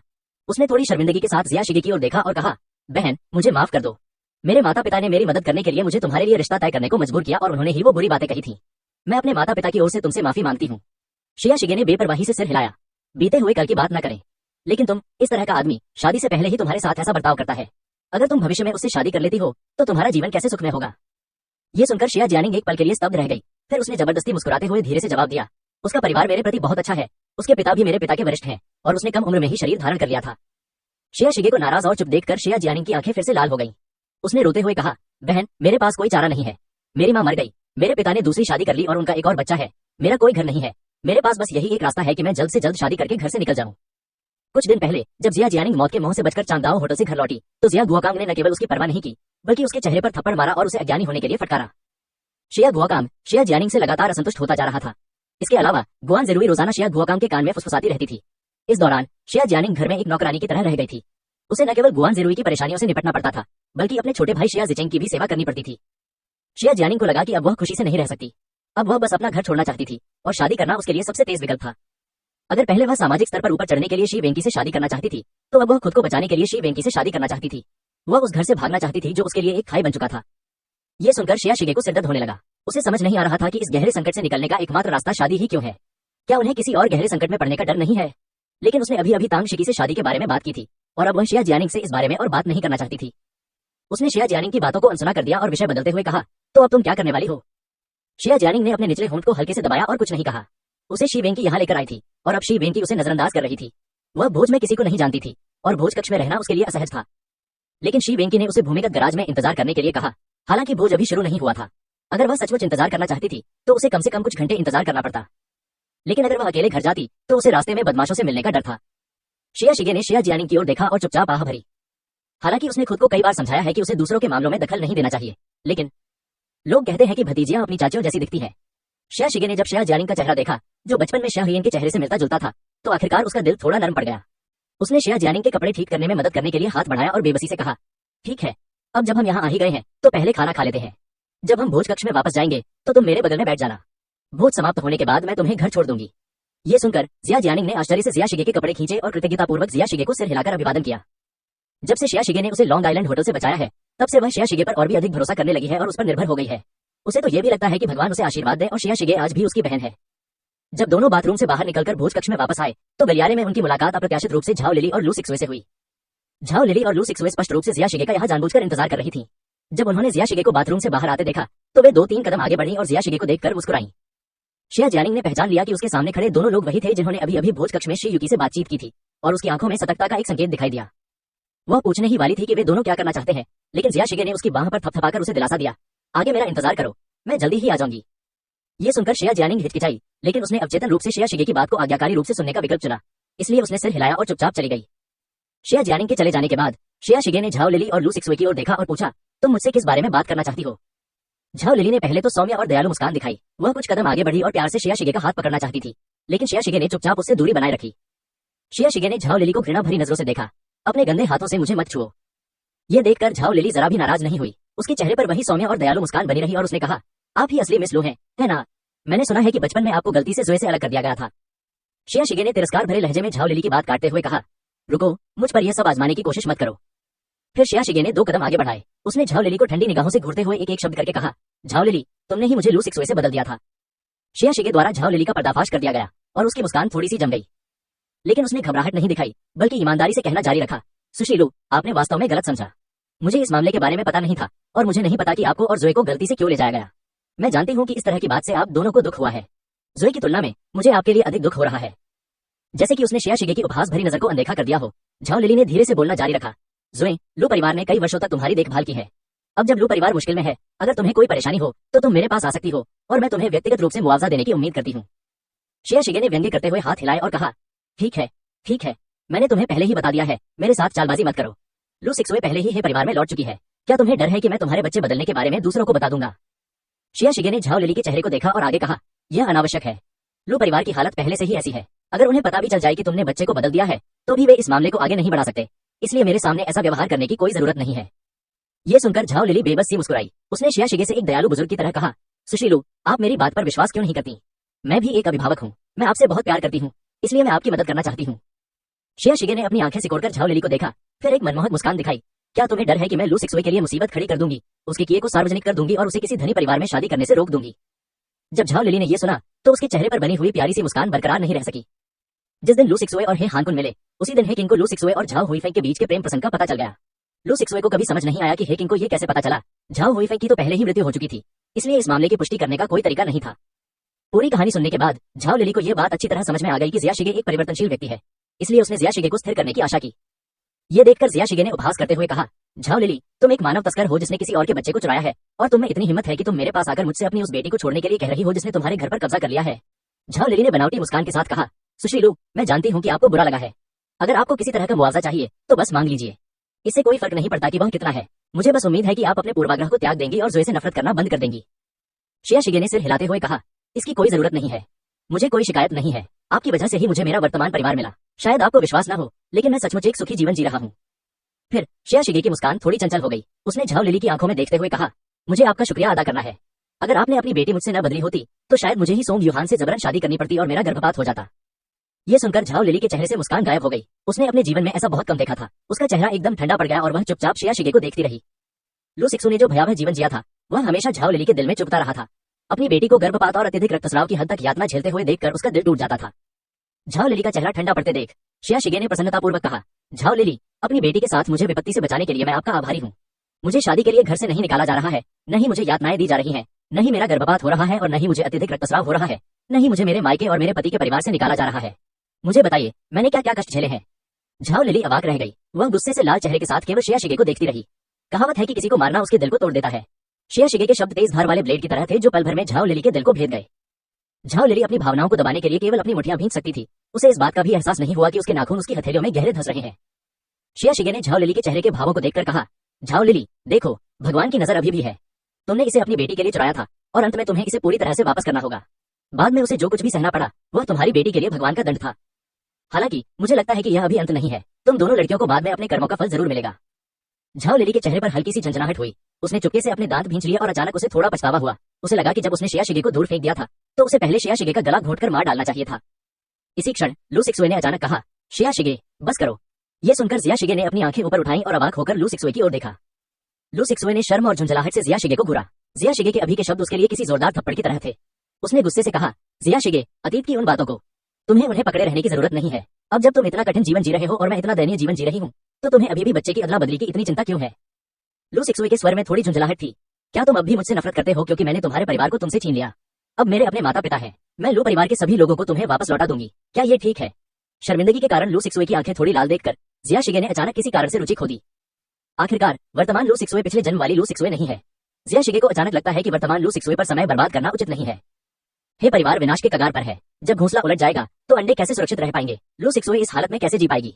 उसने थोड़ी शर्मिंदगी के साथ जिया शिगे की ओर देखा और कहा, बहन, मुझे माफ कर दो। मेरे माता पिता ने मेरी मदद करने के लिए मुझे तुम्हारे लिए रिश्ता तय करने को मजबूर किया और उन्होंने ही वो बुरी बातें कही थी। मैं अपने माता पिता की ओर से तुमसे माफी मांगती हूँ। शिया शिगे ने बेपरवाही से सिर हिलाया। बीते हुए कल की बात न करें, लेकिन तुम, इस तरह का आदमी शादी से पहले ही तुम्हारे साथ ऐसा बर्ताव करता है। अगर तुम भविष्य में उससे शादी कर लेती हो तो तुम्हारा जीवन कैसे सुखमय होगा? ये सुनकर शिया जियानिंग एक पल के लिए स्तब्ध रह गई, फिर उसने जबरदस्ती मुस्कुराते हुए धीरे से जवाब दिया, उसका परिवार मेरे प्रति बहुत अच्छा है, उसके पिता भी मेरे पिता के वरिष्ठ हैं और उसने कम उम्र में ही शरीर धारण कर लिया था। शिया शिगे को नाराज और चुप देखकर शिया जियानिंग की आंखें फिर से लाल हो गईं। उसने रोते हुए कहा, बहन, मेरे पास कोई चारा नहीं है, मेरी माँ मर गई, मेरे पिता ने दूसरी शादी कर ली और उनका एक और बच्चा है, मेरा कोई घर नहीं है, मेरे पास बस यही एक रास्ता है कि मैं जल्द से जल्द शादी करके घर से निकल जाऊं। कुछ दिन पहले जब जिया जियानिंग मौत के मुंह से बचकर चांगदाओ होटल से घर लौटी तो जिया गुआकांग ने न केवल उसकी परवाह नहीं की बल्कि उसके चेहरे पर थप्पड़ मारा और उसे अज्ञानी होने के लिए फटकारा। शिया गुआकांग शिया जियानिंग से लगातार असंतुष्ट होता जा रहा था। इसके अलावा गुआन जरूरी रोजाना शिया गुआकांग के कान में फुसफुसाती रहती थी। इस दौरान शिया जियानिंग घर में एक नौकरानी की तरह रह गई थी। उसे न केवल गुआन जरूरी की परेशानियों से निपटना पड़ता था बल्कि अपने छोटे भाई शिया जिचेंग की भी सेवा करनी पड़ती थी। शिया जियानिंग को लगा कि अब वह खुशी से नहीं रह सकती। अब वह बस अपना घर छोड़ना चाहती थी और शादी करना उसके लिए सबसे तेज विकल्प था। अगर पहले वह सामाजिक स्तर पर ऊपर चढ़ने के लिए शी वेंकी से शादी करना चाहती थी तो अब वह खुद को बचाने के लिए शी वेंकी से शादी करना चाहती थी। वह उस घर से भागना चाहती थी जो उसके लिए एक खाई बन चुका था। ये सुनकर शिया शिगे को सिरदर्द होने लगा। उसे समझ नहीं आ रहा था कि इस गहरे संकट से निकलने का एकमात्र रास्ता शादी ही क्यों है। क्या उन्हें किसी और गहरे संकट में पड़ने का डर नहीं है? लेकिन उसने अभी अभी तांग शिकी से शादी के बारे में बात की थी और अब वह शिया जियानिंग से इस बारे में और बात नहीं करना चाहती थी। उसने शिया जियानिंग की बातों को अनसुना कर दिया और विषय बदलते हुए कहा, तो अब तुम क्या करने वाली हो? शिया जियानिंग ने अपने निचले होंठ को हल्के से दबाया और कुछ नहीं कहा। उसे शी वेंकी यहाँ लेकर आई थी और अब शी वेंकी उसे नजरअंदाज कर रही थी। वह भोज में किसी को नहीं जानती थी और भोज कक्ष में रहना उसके लिए असहज था। लेकिन शी वेंकी ने उसे भूमिगत गराज में इंतजार करने के लिए कहा। हालांकि भोज अभी शुरू नहीं हुआ था। अगर वह सचमुच इंतजार करना चाहती थी तो उसे कम से कम कुछ घंटे इंतजार करना पड़ता। लेकिन अगर वह अकेले घर जाती तो उसे रास्ते में बदमाशों से मिलने का डर था। शिया शिगे ने शिया जियानिंग की ओर देखा और चुपचाप आह भरी। हालांकि उसने खुद को कई बार समझाया है कि उसे दूसरों के मामलों में दखल नहीं देना चाहिए, लेकिन लोग कहते हैं कि भतीजियां अपनी चाचियों जैसी दिखती है। शिया शिगे ने जब शिया जियानिंग का चेहरा देखा जो बचपन में शिया हियन के चेहरे से मिलता जुलता था तो आखिरकार उसका दिल थोड़ा नरम पड़ गया। उसने शिया जियानिंग के कपड़े ठीक करने में मदद करने के लिए हाथ बढ़ाया और बेबसी से कहा, ठीक है, अब जब हम यहाँ आ ही गए हैं तो पहले खाना खा लेते हैं। जब हम भोज कक्ष में वापस जाएंगे तो तुम मेरे बगल में बैठ जाना। भोज समाप्त होने के बाद मैं तुम्हें घर छोड़ दूंगी। ये सुनकर जिया जियानिंग ने आश्चर्य से जिया शिगे के कपड़े खींचे और कृतज्ञतापूर्वक जिया शिगे को सिर हिलाकर अभिवादन किया। जब से शिया शिगे ने उसे लॉन्ग आइलैंड होटल से बचाया है तब से वह शिया शिगे पर और भी अधिक भरोसा करने लगी है और उस पर निर्भर हो गई है। उसे तो यह भी लगता है कि भगवान उसे आशीर्वाद दे और शिया शिगे आज भी उसकी बहन है। जब दोनों बाथरूम से बाहर निकलकर भोज कक्ष में वापस आए तो गलियारे में उनकी मुलाकात अप्रत्याशित रूप से झाओ लिली और लू सिक्सवे से हुई। झाओ लिली और लू सिक्सवे स्पष्ट रूप से जिया शिगे का यहाँ जानबूझकर इंतजार कर रही थी। जब उन्होंने जिया शिगे को बाथरूम से बाहर आते देखा तो वे 2-3 कदम आगे बढ़ी और जिया शिगे को देखकर मुस्कुराई। शिया जियानिंग ने पहचान लिया कि उसके सामने खड़े दोनों लोग वही थे जिन्होंने अभी अभी भोज कक्ष में शी युकी से बातचीत की थी और उसकी आंखों में सतर्कता का एक संकेत दिखाई दिया। वह पूछने ही वाली थी कि वे दोनों क्या करना चाहते हैं, लेकिन जिया शिगे ने उसकी बाह पर थपथपाकर उसे दिलासा दिया, आगे मेरा इंतजार करो, मैं जल्दी ही आ जाऊंगी। ये सुनकर श्रेया जियानिंग हिचकिचाई, लेकिन उसने अवचेतन रूप से श्रेया शिगे की बात को आज्ञाकारी रूप से सुनने का विकल्प चुना। इसलिए उसने सिर हिलाया और चुपचाप चली गई। श्रेया जियानिंग के चले जाने के बाद श्रेया शिगे ने झाओ लिली और लू सिक्सुए की ओर देखा और पूछा, तुम मुझसे किस बारे में बात करना चाहती हो? झाओ लिली ने पहले तो सौम्य और दयालु मुस्कान दिखाई। वह कुछ कदम आगे बढ़ी और प्यार से श्रेया शिगे का हाथ पकड़ना चाहती थी, लेकिन श्रेया शिगे ने चुपचाप उससे दूरी बनाए रखी। श्रेया शिगे ने झाओ लिली को घृणा भरी नजरों से देखा। अपने गंदे हाथों से मुझे मत छुओ। यह देखकर झाओ लिली जरा भी नाराज नहीं हुई। उसके चेहरे पर वही सौम्य और दयालु मुस्कान बनी रही और उसने कहा, आप ही असली मिस लू हैं, है ना? मैंने सुना है कि बचपन में आपको गलती से जोए से अलग कर दिया गया था। श्रेया शिगे ने तिरस्कार भरे लहजे में झाओ लिली की बात काटते हुए कहा, रुको, मुझ पर यह सब आजमाने की कोशिश मत करो। फिर श्रेया शिगे ने 2 कदम आगे बढ़ाए। उसने झाओ लिली को ठंडी निगाहों से घूरते हुए एक एक शब्द करके कहा, झाओ लिली, तुमने ही मुझे लू सिक्सुए से बदल दिया था। श्रेया शिगे द्वारा झाओ लिली का पर्दाफाश कर दिया गया और उसकी मुस्कान थोड़ी सी जम गई, लेकिन उसने घबराहट नहीं दिखाई, बल्कि ईमानदारी से कहना जारी रखा, सुशीलू, आपने वास्तव में गलत समझा। मुझे इस मामले के बारे में पता नहीं था और मुझे नहीं पता कि आपको और जोए को गलती से क्यों ले जाया गया। मैं जानती हूँ कि इस तरह की बात से आप दोनों को दुख हुआ है। जोए की तुलना में मुझे आपके लिए अधिक दुख हो रहा है। जैसे कि उसने श्रेया शिगे की उपहास भरी नजर को अनदेखा कर दिया हो, झाओ लिली ने धीरे से बोलना जारी रखा, जोए, लू परिवार ने कई वर्षों तक तुम्हारी देखभाल की है। अब जब लू परिवार मुश्किल में है, अगर तुम्हें कोई परेशानी हो तो तुम मेरे पास आ सकती हो और मैं तुम्हें व्यक्तिगत रूप से मुआवजा देने की उम्मीद करती हूँ। श्रेया शिगे ने व्यंग्य करते हुए हाथ हिलाए और कहा, ठीक है, ठीक है, मैंने तुम्हें पहले ही बता दिया है, मेरे साथ चालबाजी मत करो। लू सिक्सुए पहले ही है परिवार में लौट चुकी है। क्या तुम्हें डर है कि मैं तुम्हारे बच्चे बदलने के बारे में दूसरों को बता दूंगा? श्रेया शिगे ने झाओ लिली के चेहरे को देखा और आगे कहा, यह अनावश्यक है। लू परिवार की हालत पहले से ही ऐसी है। अगर उन्हें पता भी चल जाए कि तुमने बच्चे को बदल दिया है तो भी वे इस मामले को आगे नहीं बढ़ा सकते। इसलिए मेरे सामने ऐसा व्यवहार करने की कोई जरूरत नहीं है। ये सुनकर झाओ लिली बेबस सी मुस्कुराई। उसने श्रेया शिगे से एक दयालु बुजुर्ग की तरह कहा, सुशीलू, आप मेरी बात पर विश्वास क्यों नहीं करती? मैं भी एक अभिभावक हूँ, मैं आपसे बहुत प्यार करती हूँ, इसलिए मैं आपकी मदद करना चाहती हूँ। श्रेया शिगे ने अपनी आंखें सिकोड़कर झाओ लिली को देखा, फिर एक मनमोहक मुस्कान दिखाई। क्या तुम्हें डर है कि मैं लू सिक्सुए के लिए मुसीबत खड़ी कर दूंगी, उसके किए को सार्वजनिक कर दूंगी और उसे किसी धनी परिवार में शादी करने से रोक दूंगी? जब झाओ लिली ने यह सुना तो उसके चेहरे पर बनी हुई प्यारी सी मुस्कान बरकरार नहीं रह सकी। जिस दिन लू सिक्सुए और हे हानकुन मिले, उसी दिन हे किंग को लू सिक्सुए और झाओ हुईफेंग के बीच के प्रेम प्रसंग का पता चल गया। लू सिक्सुए को कभी समझ नहीं आया कि हे किंग को यह कैसे पता चला। झाओ हुईफेंग की तो पहले ही मृत्यु हो चुकी थी, इसलिए इस मामले की पुष्टि करने का कोई तरीका नहीं था। पूरी कहानी सुनने के बाद झाओ लिली को यह बात अच्छी तरह समझ में आ गई कि जिया शिगे एक परिवर्तनशील व्यक्ति है, इसलिए उसने जिया शिगे को स्थिर करने की आशा की। यह देखकर जिया शिगे ने उपहास करते हुए कहा, झाओ लिली, तुम एक मानव तस्कर हो जिसने किसी और के बच्चे को चुराया है, और तुम में इतनी हिम्मत है कि तुम मेरे पास आकर मुझसे अपनी उस बेटी को छोड़ने के लिए कह रही हो जिसने तुम्हारे घर पर कब्जा कर लिया है। झाओ लिली ने बनावटी मुस्कान के साथ कहा, सुशीलू, मैं जानती हूँ कि आपको बुरा लगा है। अगर आपको किसी तरह का मुआवजा चाहिए तो बस मांग लीजिए, इससे कोई फर्क नहीं पड़ता कि वह कितना है। मुझे बस उम्मीद है कि आप अपने पूर्वाग्रह को त्याग देंगी और जोए से नफरत करना बंद कर देंगी। श्रेया शिगे ने सिर हिलाते हुए कहा, इसकी कोई जरूरत नहीं है, मुझे कोई शिकायत नहीं है। आपकी वजह से ही मुझे मेरा वर्तमान परिवार मिला। शायद आपको विश्वास न हो, लेकिन मैं सचमुच एक सुखी जीवन जी रहा हूँ। फिर श्रेया शिगे की मुस्कान थोड़ी चंचल हो गई। उसने झाओ लिली की आंखों में देखते हुए कहा, मुझे आपका शुक्रिया अदा करना है। अगर आपने अपनी बेटी मुझसे न बदली होती तो शायद मुझे ही सोंग युहान से जबरन शादी करनी पड़ती और मेरा गर्भपात हो जाता। ये सुनकर झाओ लिली के चेहरे से मुस्कान गायब हो गई। उसने अपने जीवन में ऐसा बहुत कम देखा था। उसका चेहरा एकदम ठंडा पड़ गया और वह चुपचाप श्रेया शिगे को देखती रही। लू सिक्सु ने जो भयावह जीवन जिया था वह हमेशा झाओ लिली के दिल में चुभता रहा था। अपनी बेटी को गर्भपात और अत्यधिक रक्तस्राव की हद तक यातना झेलते हुए देखकर उसका दिल टूट जाता था। झाओ लिली का चेहरा ठंडा पड़ते देख श्रेया शिगे ने प्रसन्नतापूर्वक कहा, झाओ लिली, अपनी बेटी के साथ मुझे विपत्ति से बचाने के लिए मैं आपका आभारी हूँ। मुझे शादी के लिए घर से नहीं निकाला जा रहा है, न ही मुझे यातनाएं दी जा रही हैं, न ही मेरा गर्भपात हो रहा है और न ही मुझे अत्यधिक रक्तस्राव हो रहा है, न ही मुझे मेरे मायके और मेरे पति के परिवार से निकाला जा रहा है। मुझे बताइए, मैंने क्या क्या कष्ट झेले हैं? झाओ लिली अवाक रह गई। वह गुस्से से लाल चेहरे के साथ केवल श्रेया शिगे को देखती रही। कहावत है कि किसी को मारना उसके दिल को तोड़ देता है। श्रेया शिगे के शब्द तेज धार वाले ब्लेड की तरह थे जो पल भर में झाओ लिली के दिल को भेद गए। झाओ लिली अपनी भावनाओं को दबाने के लिए केवल अपनी मुठियां भींच सकती थी। उसे इस बात का भी एहसास नहीं हुआ कि उसके नाखून उसकी हथेलियों में गहरे धंस रहे हैं। श्रेया शिगे ने झाओ लिली के चेहरे के भावों को देखकर कहा, झाओ लिली, देखो, भगवान की नजर अभी भी है। तुमने इसे अपनी बेटी के लिए चुराया था और अंत में तुम्हें इसे पूरी तरह से वापस करना होगा। बाद में उसे जो कुछ भी सहना पड़ा वह तुम्हारी बेटी के लिए भगवान का दंड था। हालांकि मुझे लगता है कि यह अभी अंत नहीं है। तुम दोनों लड़कियों को बाद में अपने कर्मों का फल जरूर मिलेगा। झाओ लिली के चेहरे पर हल्की सी झंझनाहट हुई। उसने चुपके से अपने दांत भींच लिए और अचानक उसे थोड़ा पछतावा हुआ। उसे लगा कि जब उसने श्रेया शिगे को दूर फेंक दिया था तो उसे पहले श्रेया शिगे का गला घोंटकर मार डालना चाहिए था। इसी क्षण लू सिक्सुए ने अचानक कहा, श्रेया शिगे, बस करो। यह सुनकर जिया शिगे ने अपनी आंखें ऊपर उठाई और अवाक होकर लू सिक्सुए की ओर देखा। लू सिक्सुए ने शर्म और झुंझलाहट से जिया शिगे को घूरा। जिया शिगे के अभी के शब्द उसके लिए किसी जोरदार थप्पड़ की तरह थे। उसने गुस्से से कहा, जिया शिगे, अतीत की उन बातों को तुम्हें उन्हें पकड़े रहने की जरूरत नहीं है। अब जब तुम इतना कठिन जीवन जी रहे हो और मैं इतना दयनीय जीवन जी रही हूँ तो तुम्हें अभी भी बच्चे की अदला बदली की इतनी चिंता क्यों है? लू सिक्सुए के स्वर में थोड़ी झुंझलाहट थी। क्या तुम अब भी मुझसे नफरत करते हो क्योंकि मैंने तुम्हारे परिवार को तुमसे छीन लिया? अब मेरे अपने माता पिता हैं। मैं लू परिवार के सभी लोगों को तुम्हें वापस लौटा दूंगी। क्या ये ठीक है? शर्मिंदगी के कारण लू सिक्सुए की आंखें थोड़ी लाल देखकर जिया शिगे ने अचानक किसी कारण से रुचि खो दी। आखिरकार वर्तमान लू सिक्सुए पिछले जन्म वाली लू सिक्सुए नहीं है। जिया शिगे को अचानक लगता है कि वर्तमान लू सिक्सुए पर समय बर्बाद करना उचित नहीं है। हे परिवार विनाश के कगार पर है। जब घोंसला उलट जाएगा तो अंडे कैसे सुरक्षित रह पाएंगे? लू सिक्सुए इस हालत में कैसे जी पाएगी?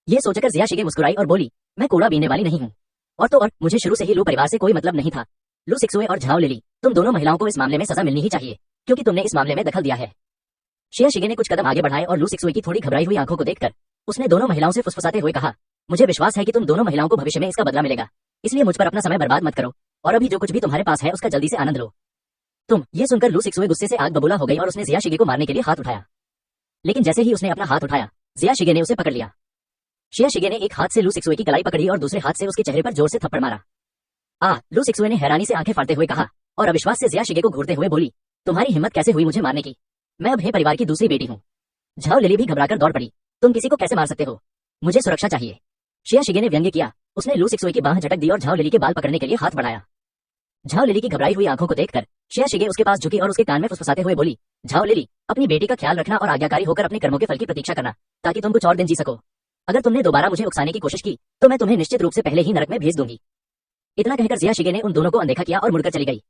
ये सोचकर जिया शिगे मुस्कुराई और बोली, मैं कूड़ा बीनने वाली नहीं हूँ। और तो और मुझे शुरू से ही लू परिवार से कोई मतलब नहीं था। लू सिक्सुए और झाओ लिली, तुम दोनों महिलाओं को इस मामले में सजा मिलनी ही चाहिए, क्योंकि तुमने इस मामले में दखल दिया है। शिया शिगे ने कुछ कदम आगे बढ़ाए और लू सिक्सुए की थोड़ी घबराई हुई आंखों को देखकर उसने दोनों महिलाओं से फुसफुसाते हुए कहा, मुझे विश्वास है कि तुम दोनों महिलाओं को भविष्य में इसका बदला मिलेगा, इसलिए मुझ पर अपना समय बर्बाद मत करो और अभी जो कुछ भी तुम्हारे पास है उसका जल्दी से आनंद लो। तुम ये सुनकर लू सिक्सुए गुस्से से आग बबूला हो गई और उसने जिया शिगे को मारने के लिए हाथ उठाया। लेकिन जैसे ही उसने अपना हाथ उठाया, जिया शिगे ने उसे पकड़ लिया। शिया शिगे ने एक हाथ से लू सिक्सुए की कलाई पकड़ी और दूसरे हाथ से उसके चेहरे पर जोर से थप्पड़ मारा। लू सिक्सुए ने हैरानी से आंखें फाड़ते हुए कहा और अविश्वास से जिया शिगे को घूरते हुए बोली, तुम्हारी हिम्मत कैसे हुई मुझे मारने की? मैं अब हे परिवार की दूसरी बेटी हूँ। झाओ लिली भी घबराकर दौड़ पड़ी, तुम किसी को कैसे मार सकते हो? मुझे सुरक्षा चाहिए। शिया शिगे ने व्यंग्य किया। उसने लू सिक्सुए की बांह झटक दी और झाओ लिली के बाल पकड़ने के लिए हाथ बढ़ाया। झाओ लिली की घबराई हुई आंखों को देखकर शिया शिगे उसके पास झुकी और उसके कान में फुसफुसाते हुए बोली, झाओ लिली, अपनी बेटी का ख्याल रखना और आज्ञाकारी होकर अपने कर्मों के फल की प्रतीक्षा करना, ताकि तुम कुछ और दिन जी सको। अगर तुमने दोबारा मुझे उकसाने की कोशिश की तो मैं तुम्हें निश्चित रूप से पहले ही नरक में भेज दूंगी। इतना कहकर जिया शिगे ने उन दोनों को अनदेखा किया और मुड़कर चली गई।